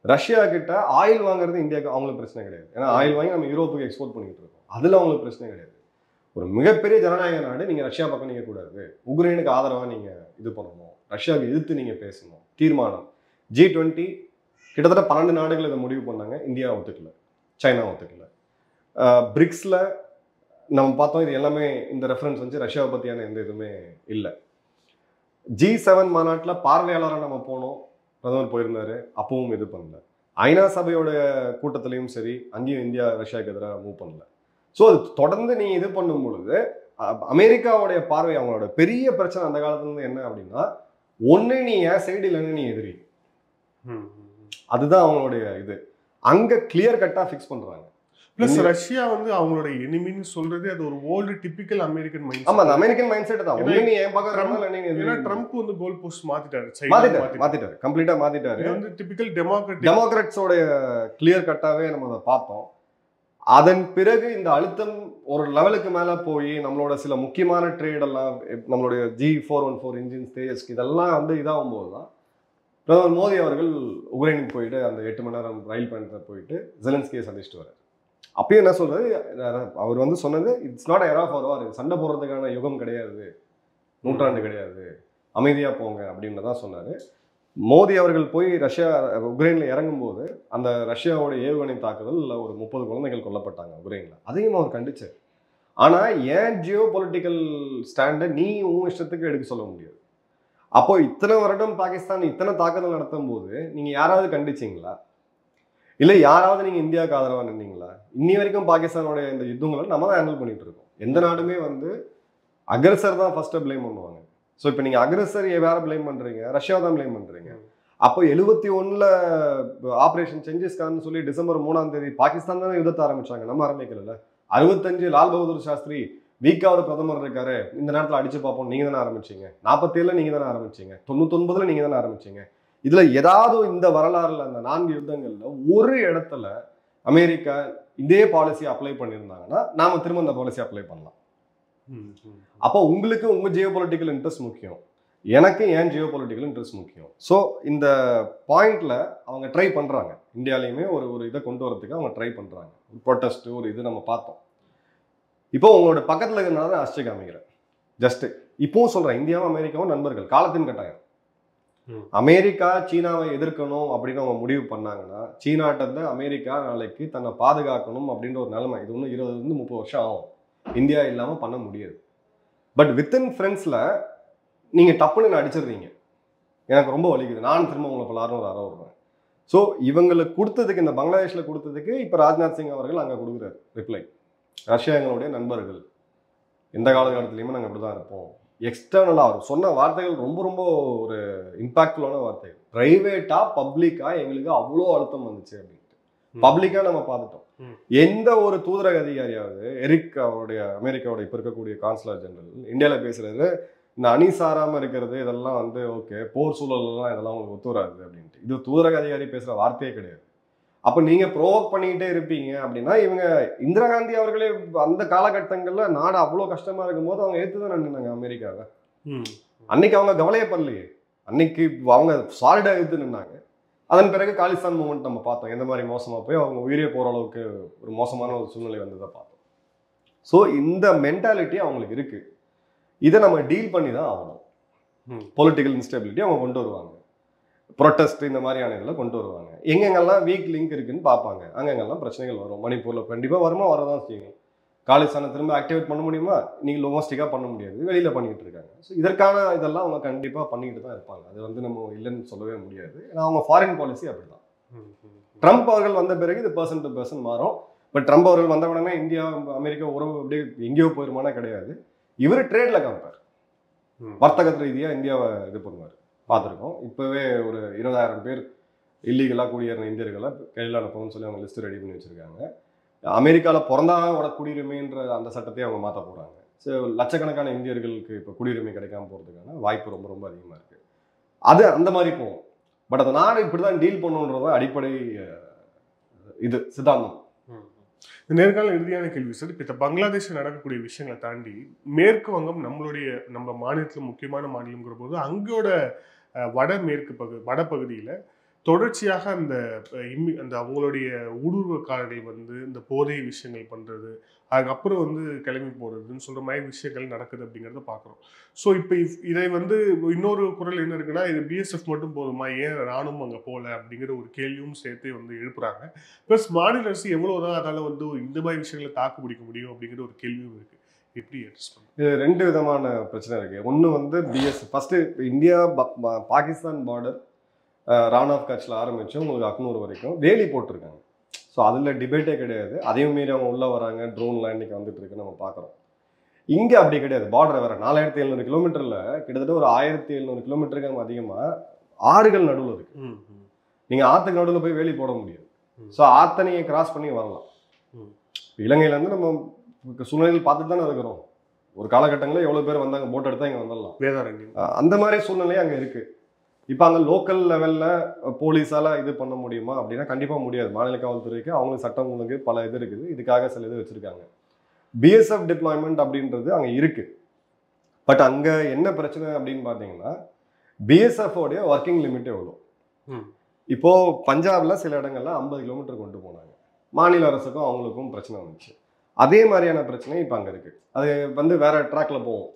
ரஷ்யா கிட்ட ஆயில் வாங்குறது இந்தியாவுக்கு அவங்களுக்கு பிரச்சனை கிடையாது. ஏன்னா ஆயில் வாங்கி நம்ம யூரோப்புக்கு எக்ஸ்போர்ட் பண்ணிட்டு இருக்கோம், அதில் அவங்களுக்கு பிரச்சனை கிடையாது. ஒரு மிகப்பெரிய ஜனநாயக நாடு, நீங்கள் ரஷ்யா பக்கம் நீங்கள் கூடாது, உக்ரைனுக்கு ஆதரவாக நீங்கள் இது பண்ணணும், ரஷ்யாவுக்கு எதிர்த்து நீங்கள் பேசணும். தீர்மானம் G20 கிட்டத்தட்ட 12 நாடுகள் இதை முடிவு பண்ணாங்க. இந்தியா ஒத்துக்கல, சைனா ஒத்துக்கல. பிரிக்ஸில் நம்ம பார்த்தோம், இது எல்லாமே இந்த ரெஃபரன்ஸ் வந்து ரஷ்யாவை பற்றியான எந்த இதுவுமே இல்லை. G7 மாநாட்டில் பார்வையாளராக நம்ம போனோம், பிரதமர் போயிருந்தாரு, அப்பவும் இது பண்ணல. ஐநா சபையோட கூட்டத்திலையும் சரி, அங்கேயும் இந்தியா ரஷ்யாவுக்கு எதிராக மூவ் பண்ணல. ஸோ அது தொடர்ந்து நீ இது பண்ணும் பொழுது அமெரிக்காவுடைய பார்வை, அவங்களோட பெரிய பிரச்சனை அந்த காலத்துலேருந்து என்ன அப்படின்னா, ஒன்று நீ ஏன் சைடு இல்லைன்னு நீ எதிரி, அதுதான் அவங்களுடைய இது. அங்கே கிளியர் கட்டாக ஃபிக்ஸ் பண்ணுறாங்க. பிளஸ் ரஷ்யா வந்து அவங்களோட எனிமின்னு சொல்றது அது ஒரு ஓல்டு டிபிக்கல் அமெரிக்கன் மைண்ட். ஆமா, அந்த அமெரிக்கன் மைண்ட் செட் தான். ஒண்ணு நீ ஏன் பக்கம் ஏன்னா ட்ரம்ப் வந்து கோல் போஸ்ட் மாத்திட்டாரு, மாத்திட்டாரு, கம்ப்ளீட்டா மாத்திட்டாரு. இது வந்து டிபிக்கல் டெமோக்ராட்ஸோட கிளியர் கட்டாவே நம்ம அதை பார்த்தோம். அதன் பிறகு இந்த அழுத்தம் ஒரு லெவலுக்கு மேல போய் நம்மளோட சில முக்கியமான ட்ரேட் எல்லாம், நம்மளுடைய G414 இன்ஜின்ஸ், தேஜஸ்க்கு இதெல்லாம் வந்து இதாகும் போதுதான் பிரதமர் மோடி அவர்கள் உக்ரைனுக்கு போயிட்டு அந்த 8 மணி நேரம் ரயில் பயணத்தை போயிட்டு ஜெலன்ஸ்கியை சந்திச்சுட்டு வர்றாரு. அப்பயும் என்ன சொல்றது, அவர் வந்து சொன்னது இட்ஸ் நாட் எரா ஃபார் வார், சண்டை போடுறதுக்கான யுகம் கிடையாது, நூற்றாண்டு கிடையாது, அமைதியா போங்க அப்படின்னு தான் சொன்னாரு. மோடி அவர்கள் போய் உக்ரைன்ல இறங்கும் போது அந்த ரஷ்யாவோட ஏவுகணை தாக்குதல் ஒரு 30 குழந்தைகள் கொல்லப்பட்டாங்க உக்ரைன்ல. அதையும் அவர் கண்டிச்சார். ஆனா ஏன் ஜியோ பொலிட்டிக்கல் ஸ்டாண்டை நீ உன் இஷ்டத்துக்கு எடுக்க சொல்ல முடியாது. அப்போ இத்தனை வருடம் பாகிஸ்தான் இத்தனை தாக்குதல் நடத்தும் போது நீங்க யாராவது கண்டிச்சிங்களா? இல்ல யாராவது நீங்க இந்தியாவுக்கு ஆதரவா நின்னீங்களா? இன்னி வரைக்கும் பாகிஸ்தானோட இந்த யுத்தங்களை நம்ம தான் ஹேண்டில் பண்ணிட்டு இருக்கோம். எந்த நாடுமே வந்து அக்ரஸர் தான் ஃபர்ஸ்ட் பிளேம் பண்ணுவாங்க. ஸோ இப்போ நீங்கள் அக்ரஸர் வேற பிளேம் பண்ணுறீங்க, ரஷ்யா தான் பிளேம் பண்ணுறீங்க. அப்போ 71 ஆப்ரேஷன் செஞ்சிஸ் கான்னு சொல்லி டிசம்பர் 3ஆம் தேதி பாகிஸ்தான் தானே யுத்தத்தை ஆரம்பிச்சாங்க, நம்ம ஆரம்பிக்கல. 65 லால் பகதூர் சாஸ்திரி வீக்காவது பிரதமர் இருக்காரு, இந்த நேரத்தில் அடிச்சு பார்ப்போம் நீங்க தானே ஆரம்பிச்சீங்க. 47 நீங்க தானே ஆரம்பிச்சீங்க, 99 நீங்க தானே ஆரம்பிச்சீங்க. இதுல ஏதாவது இந்த வரலாறுல அந்த 4 யுத்தங்கள்ல ஒரு இடத்துல அமெரிக்கா இதே பாலிசி அப்ளை பண்ணியிருந்தாங்கன்னா நாம திரும்ப அந்த பாலிசி அப்ளை பண்ணலாம். அப்போ உங்களுக்கு உங்க ஜியோ பொலிட்டிக்கல் இன்ட்ரெஸ்ட் முக்கியம், எனக்கு ஏன் ஜியோ பொலிட்டிக்கல் இன்ட்ரெஸ்ட் முக்கியம். ஸோ இந்த பாயிண்ட்ல அவங்க ட்ரை பண்றாங்க. இந்தியாலையுமே ஒரு இதை கொண்டு வரதுக்கு அவங்க ட்ரை பண்றாங்க. ப்ரொட்டஸ்ட் ஒரு இது நம்ம பார்த்தோம். இப்போ உங்களோட பக்கத்துல இருக்கிறனால அஷ்ட காமிக்கிறேன். ஜஸ்ட் இப்பவும் சொல்றேன், இந்தியாவும் அமெரிக்காவும் நண்பர்கள், காலத்தின் கட்டாயம். அமெரிக்கா சீனாவை எதிர்க்கணும் அப்படின்னு அவங்க முடிவு பண்ணாங்கன்னா சீனாட்ட அமெரிக்கா நாளைக்கு தன்னை பாதுகாக்கணும் அப்படின்ற ஒரு நிலைமை. இது ஒன்றும் 20-30 வருஷம் ஆகும். இந்தியா இல்லாமல் பண்ண முடியாது. பட் வித்தின் ஃப்ரெண்ட்ஸில் நீங்கள் டப்புன்னு அடிச்சிடுறீங்க, எனக்கு ரொம்ப வலிக்குது, நானும் திரும்ப உங்களை பலாரும் ஒரு வருவேன். ஸோ இவங்களுக்கு கொடுத்ததுக்கு, இந்த பங்களாதேஷில் கொடுத்ததுக்கு இப்போ ராஜ்நாத் சிங் அவர்கள் அங்கே கொடுக்குறாரு ரிப்ளை. ரஷ்யா எங்களுடைய நண்பர்கள், எந்த காலகட்டத்திலையுமே நாங்கள் அப்படி தான் இருப்போம். எக்ஸ்டர்னலாக அவர் சொன்ன வார்த்தைகள் ரொம்ப ரொம்ப ஒரு இம்பாக்ட்ஃபுல்லான வார்த்தைகள். ப்ரைவேட்டாக பப்ளிக்காக எங்களுக்கு அவ்வளோ அழுத்தம் வந்துச்சு அப்படின்ட்டு பப்ளிக்காக நம்ம பார்த்துட்டோம். எந்த ஒரு தூதரக அதிகாரியாவது, எரிக் அவருடைய அமெரிக்காவோட இப்போ இருக்கக்கூடிய கான்சுலர் ஜெனரல் இந்தியாவில் பேசுறது, இந்த அணி சாராமல் இருக்கிறது இதெல்லாம் வந்து ஓகே, போர் சூழல்லாம் இதெல்லாம் உங்களுக்கு ஒத்து வராது அப்படின்ட்டு. இது தூதரக அதிகாரி பேசுகிற வார்த்தையே கிடையாது. அப்போ நீங்கள் ப்ரோவோக் பண்ணிக்கிட்டே இருப்பீங்க அப்படின்னா, இவங்க இந்திரா காந்தி அவர்களே அந்த காலகட்டங்களில் நாடு அவ்வளோ கஷ்டமாக இருக்கும்போது அவங்க ஏற்று தான் நின்றுனாங்க அமெரிக்காவை. அன்னைக்கு அவங்க கவலையப்படலையே, அன்னைக்கு அவங்க சாலிடாக எடுத்து நின்னாங்க. அதன் பிறகு காலிஸ்தான் மூமெண்ட் நம்ம பார்த்தோம், எந்த மாதிரி மோசமாக போய் அவங்க உயிரே போகிற அளவுக்கு ஒரு மோசமான ஒரு சூழ்நிலை வந்ததை பார்த்தோம். ஸோ இந்த மென்டாலிட்டி அவங்களுக்கு இருக்கு. இதை நம்ம டீல் பண்ணி தான் ஆகணும். பொலிட்டிக்கல் இன்ஸ்டெபிலிட்டி அவங்க கொண்டு வருவாங்க, ப்ரொட்டஸ்ட் இந்த மாதிரியான இதில் கொண்டு வருவாங்க. எங்கெங்கெல்லாம் வீக் லிங்க் இருக்குன்னு பார்ப்பாங்க, அங்கெங்கெல்லாம் பிரச்சனைகள் வரும். மணிப்பூரில் கண்டிப்பாக வருமா, வரதான் செய்யும். காலிஸ்தானை திரும்ப ஆக்டிவேட் பண்ண முடியுமா, நீங்கள் லொமஸ்டிக்காக பண்ண முடியாது, வெளியில் பண்ணிக்கிட்டு இருக்காங்க. ஸோ இதற்கான இதெல்லாம் அவங்க கண்டிப்பாக பண்ணிக்கிட்டு தான் இருப்பாங்க. அது வந்து நம்ம இல்லைன்னு சொல்லவே முடியாது. ஏன்னா அவங்க ஃபாரின் பாலிசி அப்படி தான். ட்ரம்ப் அவர்கள் வந்த பிறகு இது பர்சன் டு பர்சன் மாறும். பட் ட்ரம்ப் அவர்கள் வந்த உடனே இந்தியா அமெரிக்கா உறவு அப்படியே எங்கேயோ போயிருமானா கிடையாது. இவர் ட்ரேட்ல காமிப்பார், வர்த்தக ரீதியாக இந்தியாவை இது பண்ணுவார். பார்த்துருக்கோம். இப்போவே ஒரு 20,000 பேர் இல்லீகலாக குடியேறின இந்தியர்களை கையில் அனுப்பணும்னு சொல்லி அவங்க லிஸ்ட்டு ரெடி பண்ணி வச்சுருக்காங்க. அமெரிக்காவில் பிறந்தாவோட குடியுரிமைன்ற அந்த சட்டத்தையும் அவங்க மாற்ற போகிறாங்க. ஸோ லட்சக்கணக்கான இந்தியர்களுக்கு இப்போ குடியுரிமை கிடைக்காம போகிறதுக்கான வாய்ப்பு ரொம்ப ரொம்ப அதிகமாக இருக்குது. அது அந்த மாதிரி போகும். பட் அந்த நாடு இப்படி தான் டீல் பண்ணுன்றத அடிப்படை இது சித்தாந்தம். நேர்காணல் இறுதியான கேள்வி சார். இப்போ பங்களாதேஷில் நடக்கக்கூடிய விஷயங்களை தாண்டி மேற்கு வங்கம் நம்ம மாநிலத்தில் முக்கியமான மாநிலங்கிற போது அங்கோட வடபகுதியில் தொடர்ச்சியாக அந்த அவங்களுடைய ஊடுருவக்காரர்கள் வந்து இந்த போதை விஷயங்கள் பண்ணுறது, அதுக்கப்புறம் வந்து கிளம்பி போகிறதுன்னு சொல்கிற மாதிரி விஷயங்கள் நடக்குது அப்படிங்கிறத பார்க்குறோம். ஸோ இப்போ இதை வந்து இன்னொரு குரல் என்ன இருக்குன்னா, இது பிஎஸ்எஃப் மட்டும் போதுமா, ஏன் ராணுவம் அங்கே போகல அப்படிங்கிற ஒரு கேள்வியும் சேர்த்து வந்து எழுப்புறாங்க. ப்ளஸ் மாநில அரசு எவ்வளோதான் அதால் வந்து இந்த மாதிரி விஷயங்களை தாக்கு பிடிக்க முடியும் அப்படிங்கிற ஒரு கேள்வியும் இருக்குது. எப்படி அட்ஜஸ்ட் பண்ணுங்க? இது 2 விதமான பிரச்சனை இருக்குது. ஒன்று வந்து BSF first India Pakistan border Rann of கட்சில் ஆரம்பித்து உங்களுக்கு அக்னூர் வரைக்கும் வேலி போட்டிருக்காங்க. ஸோ அதில் டிபேட்டே கிடையாது. அதையும் மீறி அவங்க உள்ளே வராங்க, ட்ரோன்லாம் இன்றைக்கி வந்துட்டு இருக்குன்னு நம்ம பார்க்குறோம். இங்கே அப்படி கிடையாது. பார்டர் வேறு 4700 கிலோமீட்டரில் கிட்டத்தட்ட ஒரு 1700 கிலோமீட்டருக்கு அதிகமாக ஆறுகள் நடுவில் இருக்குது. நீங்கள் ஆற்றுக்கு நடுவில் போய் வேலி போட முடியாது. ஸோ ஆற்றை நீங்கள் கிராஸ் பண்ணி வரலாம். இலங்கையிலேருந்து நம்ம சூழ்நிலையில் பார்த்துட்டு தானே இருக்கிறோம். ஒரு காலகட்டங்களில் எவ்வளோ பேர் வந்தாங்க, போட் எடுத்தால் இங்கே வந்துடலாம். வேதாரண்யம் அந்த மாதிரி சூழ்நிலையே அங்கே இருக்குது. இப்போ அங்கே லோக்கல் லெவலில் போலீஸால் இது பண்ண முடியுமா அப்படின்னா கண்டிப்பாக முடியாது. மாநில காவல்துறைக்கு அவங்களுக்கு சட்டம் ஒழுங்கு பல இது இருக்குது, இதுக்காக சில இது வச்சுருக்காங்க. பிஎஸ்எஃப் டிப்ளாய்மெண்ட் அப்படின்றது அங்கே இருக்குது. பட் அங்கே என்ன பிரச்சனை அப்படின்னு பார்த்தீங்கன்னா பிஎஸ்எஃப்ஓடைய ஒர்க்கிங் லிமிட் எவ்வளோ. இப்போது பஞ்சாபில் சில இடங்கள்ல 50 கிலோமீட்டர் கொண்டு போனாங்க. மாநில அரசுக்கும் அவங்களுக்கும் பிரச்சனை வந்துச்சு. அதே மாதிரியான பிரச்சனை இப்போ அங்கே இருக்குது. அது வந்து வேற ட்ராக்ல போகும்.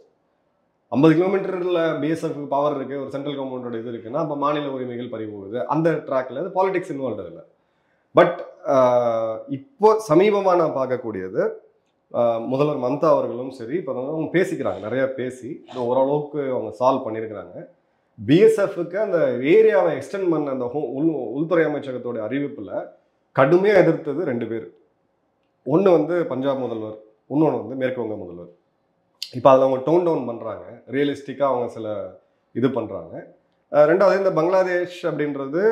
50 கிலோமீட்டரில் பிஎஸ்எஃப்க்கு பவர் இருக்குது, ஒரு சென்ட்ரல் கவர்மெண்டோட இது இருக்குன்னா அப்போ மாநில உரிமைகள் பறிபோகுது. அந்த ட்ராக்ல அது பாலிடிக்ஸ் இன்வால்வ் இல்லை. பட் இப்போ சமீபமாக நான் பார்க்கக்கூடியது முதல்வர் மம்தா அவர்களும் சரி இப்போ அவங்க பேசிக்கிறாங்க, நிறையா பேசி ஓரளவுக்கு அவங்க சால்வ் பண்ணியிருக்கிறாங்க. பிஎஸ்எஃப்க்கு அந்த ஏரியாவை எக்ஸ்டெண்ட் பண்ண அந்த உள்துறை அமைச்சகத்தோட அறிவிப்பில் கடுமையாக எதிர்த்தது 2 பேர். ஒன்று வந்து பஞ்சாப் முதல்வர், இன்னொன்று வந்து மேற்கு வங்க முதல்வர். இப்போ அதில் அவங்க டோன் டவுன் பண்ணுறாங்க, ரியலிஸ்டிக்காக அவங்க சில இது பண்ணுறாங்க. ரெண்டாவது இந்த பங்களாதேஷ் அப்படின்றது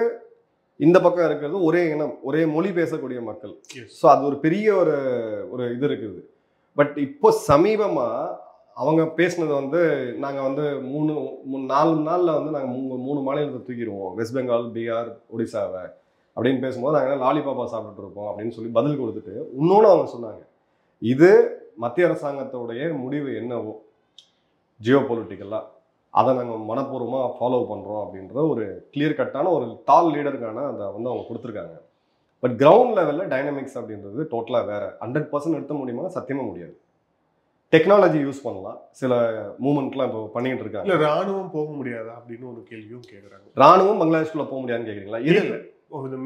இந்த பக்கம் இருக்கிறது ஒரே இனம், ஒரே மொழி பேசக்கூடிய மக்கள். ஸோ அது ஒரு பெரிய ஒரு இது இருக்குது. பட் இப்போ சமீபமாக அவங்க பேசினது வந்து நாங்கள் வந்து 4 நாளில் வந்து நாங்கள் 3 மாநிலத்தை தூக்கிடுவோம், வெஸ்ட் பெங்கால், பீகார், ஒடிசாவை அப்படின்னு பேசும்போது நாங்கள் லாலிபாப்பா சாப்பிட்டுட்டு இருப்போம் அப்படின்னு சொல்லி பதில் கொடுத்துட்டு இன்னொன்று அவங்க சொன்னாங்க, இது மத்திய அரசாங்கத்தோடைய முடிவு என்னவோ ஜியோ பொலிட்டிக்கலாக அதை நாங்கள் மனப்பூர்வமாக ஃபாலோ பண்ணுறோம் அப்படின்ற ஒரு கிளியர் கட்டான ஒரு டால் லீடருக்கான அதை வந்து அவங்க கொடுத்துருக்காங்க. பட் கிரவுண்ட் லெவலில் டைனமிக்ஸ் அப்படின்றது டோட்டலாக வேறு. 100% நிறுத்த முடியுமா? சத்தியமாக முடியாது. டெக்னாலஜி யூஸ் பண்ணலாம், சில மூவ்மெண்ட்லாம் இப்போ பண்ணிட்டு இருக்காங்க. இல்லை ராணுவம் போக முடியாதா அப்படின்னு ஒரு கேள்வியும் கேட்குறாங்க. ராணுவம் பங்களாதேஷ்குள்ள போக முடியாதுன்னு கேட்குறீங்களா? இல்லை,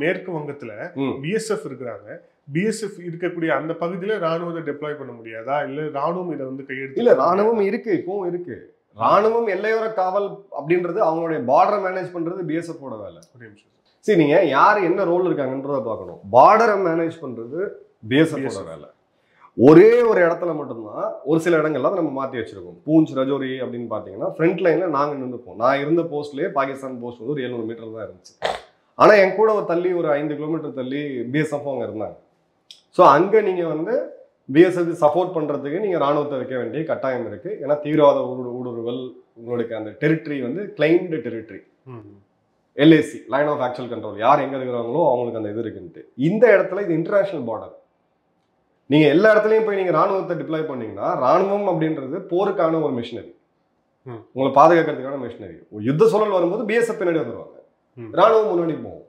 மேற்கு வங்கத்துல பிஎஸ்எஃப் இருக்கிறாங்க. பிஎஸ்எஃப் இருக்கக்கூடிய அந்த பகுதியில ராணுவத்தை டெப்ளாய் பண்ண முடியாதா? இல்ல ராணுவம் இதை வந்து கையெழுத்து? இல்ல, ராணுவம் இருக்கு, இப்பவும் இருக்கு. ராணுவம் எல்லையோர காவல் அப்படின்றது அவங்களுடைய பார்டரை மேனேஜ் பண்றது பிஎஸ்எஃப் ஓட வேலை. சரி, நீங்க யார் என்ன ரோல் இருக்காங்கன்றத பார்க்கணும். பார்டரை மேனேஜ் பண்றது பிஎஸ்எஃப் ஓட வேலை. ஒரே ஒரு இடத்துல மட்டும்தான் ஒரு சில இடங்கள்ல நம்ம மாற்றி வச்சிருக்கோம். பூஞ்ச், ரஜோரி அப்படின்னு பார்த்தீங்கன்னா ஃப்ரண்ட் லைன்ல நாங்கள் நின்றுப்போம். நான் இருந்த போஸ்ட்லேயே பாகிஸ்தான் போஸ்ட் வந்து ஒரு 700 மீட்டர் தான் இருந்துச்சு. ஆனால் என் கூட ஒரு தள்ளி ஒரு 5 கிலோமீட்டர் தள்ளி பிஎஸ்எஃப் அங்கே இருந்தாங்க. ஸோ அங்கே நீங்கள் வந்து பிஎஸ்எஃப் சப்போர்ட் பண்ணுறதுக்கு நீங்கள் ராணுவத்தை வைக்க வேண்டிய கட்டாயம் இருக்குது. ஏன்னா தீவிரவாத ஊடுருவல் உங்களுக்கு அந்த டெரிட்டரி வந்து claimed territory, LAC, line of actual control, யார் எங்கே இருக்கிறாங்களோ அவங்களுக்கு அந்த இது இருக்குன்ட்டு. இந்த இடத்துல இது இன்டர்நேஷனல் பார்டர். நீங்கள் எல்லா இடத்துலையும் போய் நீங்கள் ராணுவத்தை டிப்ளாய் பண்ணீங்கன்னா ராணுவம் அப்படின்றது போருக்கான ஒரு மிஷினரி, உங்களை பாதுகாக்கிறதுக்கான மிஷினரி. ஒரு யுத்த சூழல் வரும்போது பிஎஸ்எஃப் பின்னாடி வந்துடுவாங்க, ராணுவம் முன்னாடி போகும்.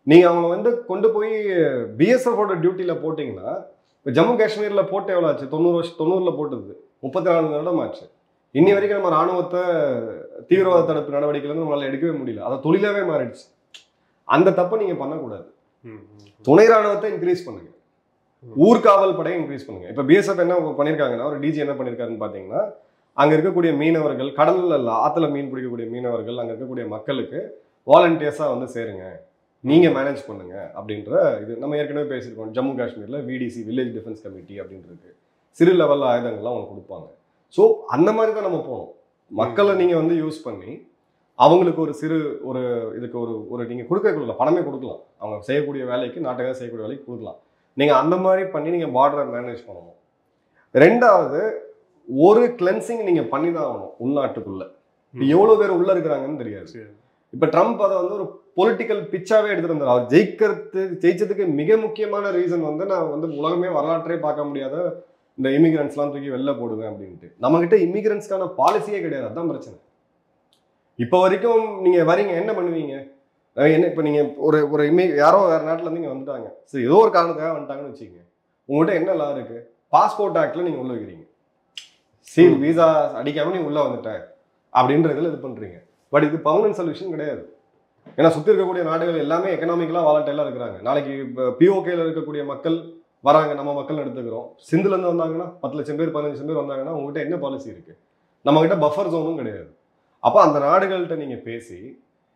நீங்கள் அவங்களை வந்து கொண்டு போய் பிஎஸ்எஃபோட டியூட்டியில் போட்டிங்கன்னா, இப்போ ஜம்மு காஷ்மீரில் போட்டு எவ்வளோ ஆச்சு? 90 போட்டது 34 வருடம் ஆச்சு. இன்னி வரைக்கும் நம்ம ராணுவத்தை தீவிரவாத தடுப்பு நடவடிக்கையிலேருந்து நம்மளால் எடுக்கவே முடியல. அதை தொழிலாகவே மாறிடுச்சு. அந்த தப்பை நீங்கள் பண்ணக்கூடாது. துணை ராணுவத்தை இன்க்ரீஸ் பண்ணுங்க, ஊர்காவல் படையை இன்க்ரீஸ் பண்ணுங்க. இப்போ பிஎஸ்எஃப் என்ன பண்ணியிருக்காங்கன்னா, ஒரு டிஜி என்ன பண்ணியிருக்காருன்னு பார்த்தீங்கன்னா, அங்கே இருக்கக்கூடிய மீனவர்கள், கடலில் ஆற்றுல மீன் பிடிக்கக்கூடிய மீனவர்கள், அங்கே இருக்கக்கூடிய மக்களுக்கு வாலண்டியர்ஸாக வந்து சேருங்க, நீங்கள் மேனேஜ் பண்ணுங்க அப்படின்ற இது நம்ம ஏற்கனவே பேசியிருக்கோம். ஜம்மு காஷ்மீரில் விடிசி, வில்லேஜ் டிஃபென்ஸ் கமிட்டி அப்படின்றது சிறு லெவலில் ஆயுதங்கள்லாம் அவங்க கொடுப்பாங்க. ஸோ அந்த மாதிரி தான் நம்ம போகணும். மக்களை நீங்கள் வந்து யூஸ் பண்ணி அவங்களுக்கு ஒரு சிறு ஒரு இதுக்கு ஒரு நீங்கள் கொடுக்கல, பணமே கொடுக்கலாம். அவங்க செய்யக்கூடிய வேலைக்கு, நாட்டுக்காக செய்யக்கூடிய வேலைக்கு கொடுக்கலாம். நீங்கள் அந்த மாதிரி பண்ணி நீங்கள் பார்டரை மேனேஜ் பண்ணணும். ரெண்டாவது, ஒரு கிளென்சிங் நீங்கள் பண்ணி தான் ஆகணும் உள்நாட்டுக்குள்ளே. எவ்வளோ பேர் உள்ளே இருக்கிறாங்கன்னு தெரியாது. இப்போ ட்ரம்ப் அதை வந்து ஒரு பொலிட்டிக்கல் பிச்சாவே எடுத்துட்டு வந்தார். அவர் ஜெயிச்சதுக்கு மிக முக்கியமான ரீசன் வந்து, நான் வந்து உலகமே வரலாற்றே பார்க்க முடியாத இந்த இமிகிரன்ஸ்லாம் தூக்கி வெளில போடுவேன் அப்படின்ட்டு. நம்மகிட்ட இமிகிரன்ஸ்க்கான பாலிசியே கிடையாது. அதுதான் பிரச்சனை. இப்போ வரைக்கும் நீங்கள் வரீங்க, என்ன பண்ணுவீங்க? என்ன இப்போ நீங்கள் ஒரு யாரோ வேறு நாட்டிலேருந்து இங்கே வந்துட்டாங்க, சரி ஏதோ ஒரு காரணத்துக்காக வந்துட்டாங்கன்னு வச்சுக்கோங்க. உங்கள்கிட்ட என்ன லா இருக்குது? பாஸ்போர்ட் ஆக்டில் நீங்கள் உள்ள வைக்கிறீங்க, சரி வீசா அடிக்காமல் நீங்கள் உள்ளே வந்துட்டேன் அப்படின்றதுல இது பண்ணுறீங்க. பட் இது பர்மனன்ட் சொல்யூஷன் கிடையாது. ஏன்னா சுற்றி இருக்கக்கூடிய நாடுகள் எல்லாமே எக்கனாமிக்கலாக வாலண்டைலாக இருக்கிறாங்க. நாளைக்கு இப்போ பிஓகேல இருக்கக்கூடிய மக்கள் வராங்க, நம்ம மக்கள் எடுத்துக்கிறோம். சிந்துலேருந்து வந்தாங்கன்னா 10 லட்சம் பேர் 15 லட்சம் பேர் வந்தாங்கன்னா உங்கள்கிட்ட என்ன பாலிசி இருக்குது? நம்மகிட்ட பஃபர் ஜோனும் கிடையாது. அப்போ அந்த நாடுகள்கிட்ட நீங்கள் பேசி,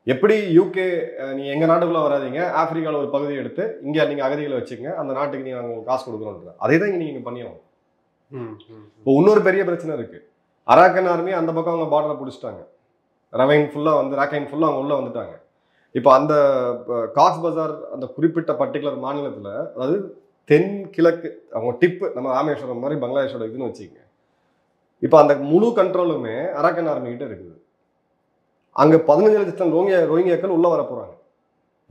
எப்படி யூகே நீங்கள் எங்கள் நாட்டுக்குள்ளே வராதிங்க, ஆப்பிரிக்காவில் ஒரு பகுதியை எடுத்து இங்கே நீங்கள் அகதிகளை வச்சுக்கங்க, அந்த நாட்டுக்கு நீங்கள் நாங்கள் காசு கொடுக்குறோன்ற அதே தான் இங்கே நீங்கள் பண்ணியாகும். இப்போ இன்னொரு பெரிய பிரச்சனை இருக்குது. அராக்கன் ஆர்மி அந்த பக்கம் அவங்க பார்டரை பிடிச்சிட்டாங்க, ரவைன் ஃபுல்லாக வந்து ராக்கைன் ஃபுல்லாக அவங்க உள்ளே வந்துட்டாங்க. இப்போ அந்த காக்ஸ் பஜார் அந்த குறிப்பிட்ட பர்டிகுலர் மாநிலத்தில், அதாவது தென் கிழக்கு அவங்க டிப்பு நம்ம ராமேஸ்வரம் மாதிரி பங்களாதேஷோட இதுன்னு வச்சுக்கோங்க. இப்போ அந்த முழு கண்ட்ரோலுமே அரக்கன் ஆர்மிகிட்ட இருக்குது. அங்கே 15 லட்சம் ரோஹிங்கியாக்கள் உள்ளே வர போகிறாங்க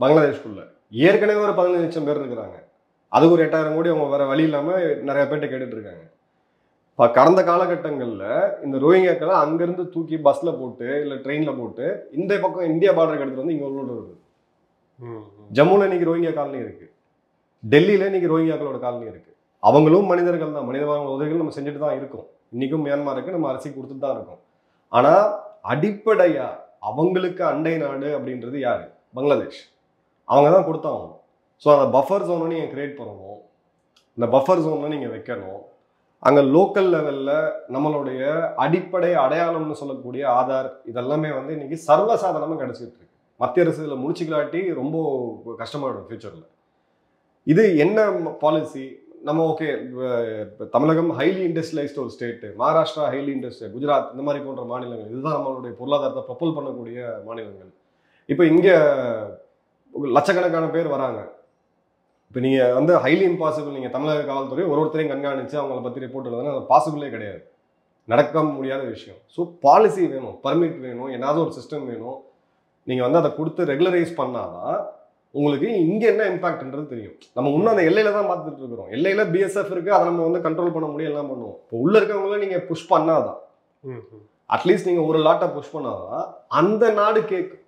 பங்களாதேஷ்குள்ள. ஏற்கனவே ஒரு 15 லட்சம் பேர் இருக்கிறாங்க. அதுக்கு ஒரு 8000 கோடி அவங்க வேற வழி இல்லாமல் நிறைய பேர்ட்ட கேட்டுட்டு இருக்காங்க. இப்போ கடந்த காலகட்டங்களில் இந்த ரோஹிங்கியாக்களை அங்கேருந்து தூக்கி பஸ்ஸில் போட்டு இல்லை ட்ரெயினில் போட்டு இந்த பக்கம் இந்தியா பார்டருக்கு எடுத்துகிட்டு வந்து இங்கே உள்ள வருது. ஜம்முவில் இன்னைக்கு ரோஹிங்கியா காலனி இருக்கு, டெல்லியில் இன்னைக்கு ரோஹிங்கியாக்களோட காலனி இருக்கு. அவங்களும் மனிதர்கள் தான், மனித உதவிகள் நம்ம செஞ்சுட்டு தான் இருக்கோம். இன்னைக்கும் மியான்மருக்கு நம்ம அரசி கொடுத்துட்டு தான் இருக்கோம். ஆனால் அடிப்படையா அவங்களுக்கு அண்டை நாடு அப்படின்றது யாரு? பங்களாதேஷ். அவங்க தான் கொடுத்தாங்க. ஸோ அந்த பஃபர் ஜோனை நீங்கள் கிரியேட் பண்ணணும், இந்த பஃபர் ஜோனை நீங்கள் வைக்கணும். அங்கே லோக்கல் லெவலில் நம்மளுடைய அடிப்படை அடையாளம்னு சொல்லக்கூடிய ஆதார் இதெல்லாமே வந்து இன்னைக்கு சர்வசாதாரணமாக கிடைச்சிட்டு இருக்கு. மத்திய அரசு இதில் முடிச்சுக்கலாட்டி ரொம்ப கஷ்டமாயிடும் ஃபியூச்சரில். இது என்ன பாலிசி? நம்ம ஓகே, தமிழகம் ஹைலி இண்டஸ்ட்ரியலைஸ்ட் ஒரு state, Maharashtra highly industrial, Gujarat இந்த மாதிரி போன்ற மாநிலங்கள் இதுதான் நம்மளுடைய பொருளாதாரத்தை ப்ரொபல் பண்ணக்கூடிய மாநிலங்கள். இப்போ இங்கே லட்சக்கணக்கான பேர் வராங்க. இப்போ நீங்கள் வந்து ஹைலி இம்பாசிபிள், நீங்கள் தமிழக காவல்துறை ஒருத்தரையும் கண்காணித்து அவங்கள பற்றி ரிப்போர்ட் எழுதுனா அது பாசிபிளே கிடையாது, நடக்க முடியாத விஷயம். ஸோ பாலிசி வேணும், பர்மிட் வேணும், ஏதாவது ஒரு சிஸ்டம் வேணும். நீங்கள் வந்து அதை கொடுத்து ரெகுலரைஸ் பண்ணாதான் உங்களுக்கு இங்கே என்ன இம்பாக்ட்ன்றது தெரியும். நம்ம இன்னும் அந்த எல்லையில தான் பார்த்துட்டு இருக்கிறோம். எல்லையில் பிஎஸ்எஃப் இருக்குது, அதை நம்ம வந்து கண்ட்ரோல் பண்ண முடியும், எல்லாம் பண்ணுவோம். இப்போ உள்ளே இருக்கவங்கள நீங்கள் புஷ் பண்ணாதான், அட்லீஸ்ட் நீங்கள் ஒரு லாட்டை புஷ் பண்ணாதான் அந்த நாடு கேட்கும்.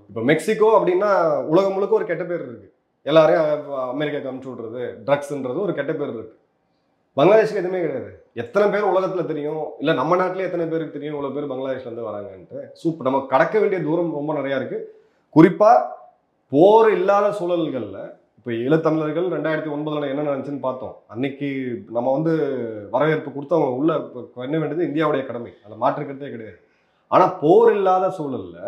இப்போ மெக்சிகோ அப்படின்னா உலகம் முழுக்க ஒரு கெட்ட பேர் இருக்கு, எல்லாரையும் அமெரிக்காவுக்கு அனுப்பிச்சு விட்றது, ட்ரக்ஸ்ன்றது ஒரு கெட்ட பேர் இருக்கு. பங்களாதேஷ்க்கு எதுவுமே கிடையாது. எத்தனை பேர் உலகத்தில் தெரியும், இல்லை நம்ம நாட்டிலே எத்தனை பேருக்கு தெரியும் இவ்வளோ பேர் பங்களாதேஷ்லேருந்து வராங்கன்ட்டு. சூப்பர், நம்ம கடக்க வேண்டிய தூரம் ரொம்ப நிறையா இருக்குது. குறிப்பாக போர் இல்லாத சூழல்களில் இப்போ ஈழத்தமிழர்கள் 2009 என்ன நினச்சுன்னு பார்த்தோம். அன்னைக்கு நம்ம வந்து வரவேற்பு கொடுத்து அவங்க உள்ள பண்ண வேண்டியது இந்தியாவுடைய கடமை, அதில் மாற்றுக்கிறதே கிடையாது. ஆனால் போர் இல்லாத சூழலில்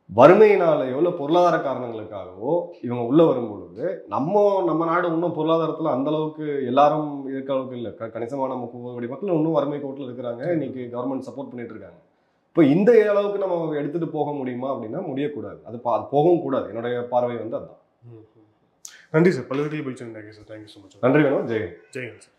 வறுமையினாலேயோ இல்லை பொருளாதார காரணங்களுக்காகவோ இவங்க உள்ளே வரும்பொழுது நம்ம நாடு இன்னும் பொருளாதாரத்தில் அந்தளவுக்கு எல்லாரும் இருக்க அளவுக்கு இல்லை. கணிசமான 30 கோடி மக்கள் இன்னும் வறுமை கோட்டில் இருக்கிறாங்க. இன்னைக்கு கவர்மெண்ட் சப்போர்ட் பண்ணிட்டு இருக்காங்க. இப்போ இந்த அளவுக்கு நம்ம எடுத்துகிட்டு போக முடியுமா அப்படின்னா முடியக்கூடாது, அது போகவும் கூடாது. என்னுடைய பார்வை வந்து அதுதான். நன்றி சார், பல்வேறு பயிற்சி. Thank you sir, thank you so much. நன்றி வேணும். ஜெயன். ஜெயன் சார்.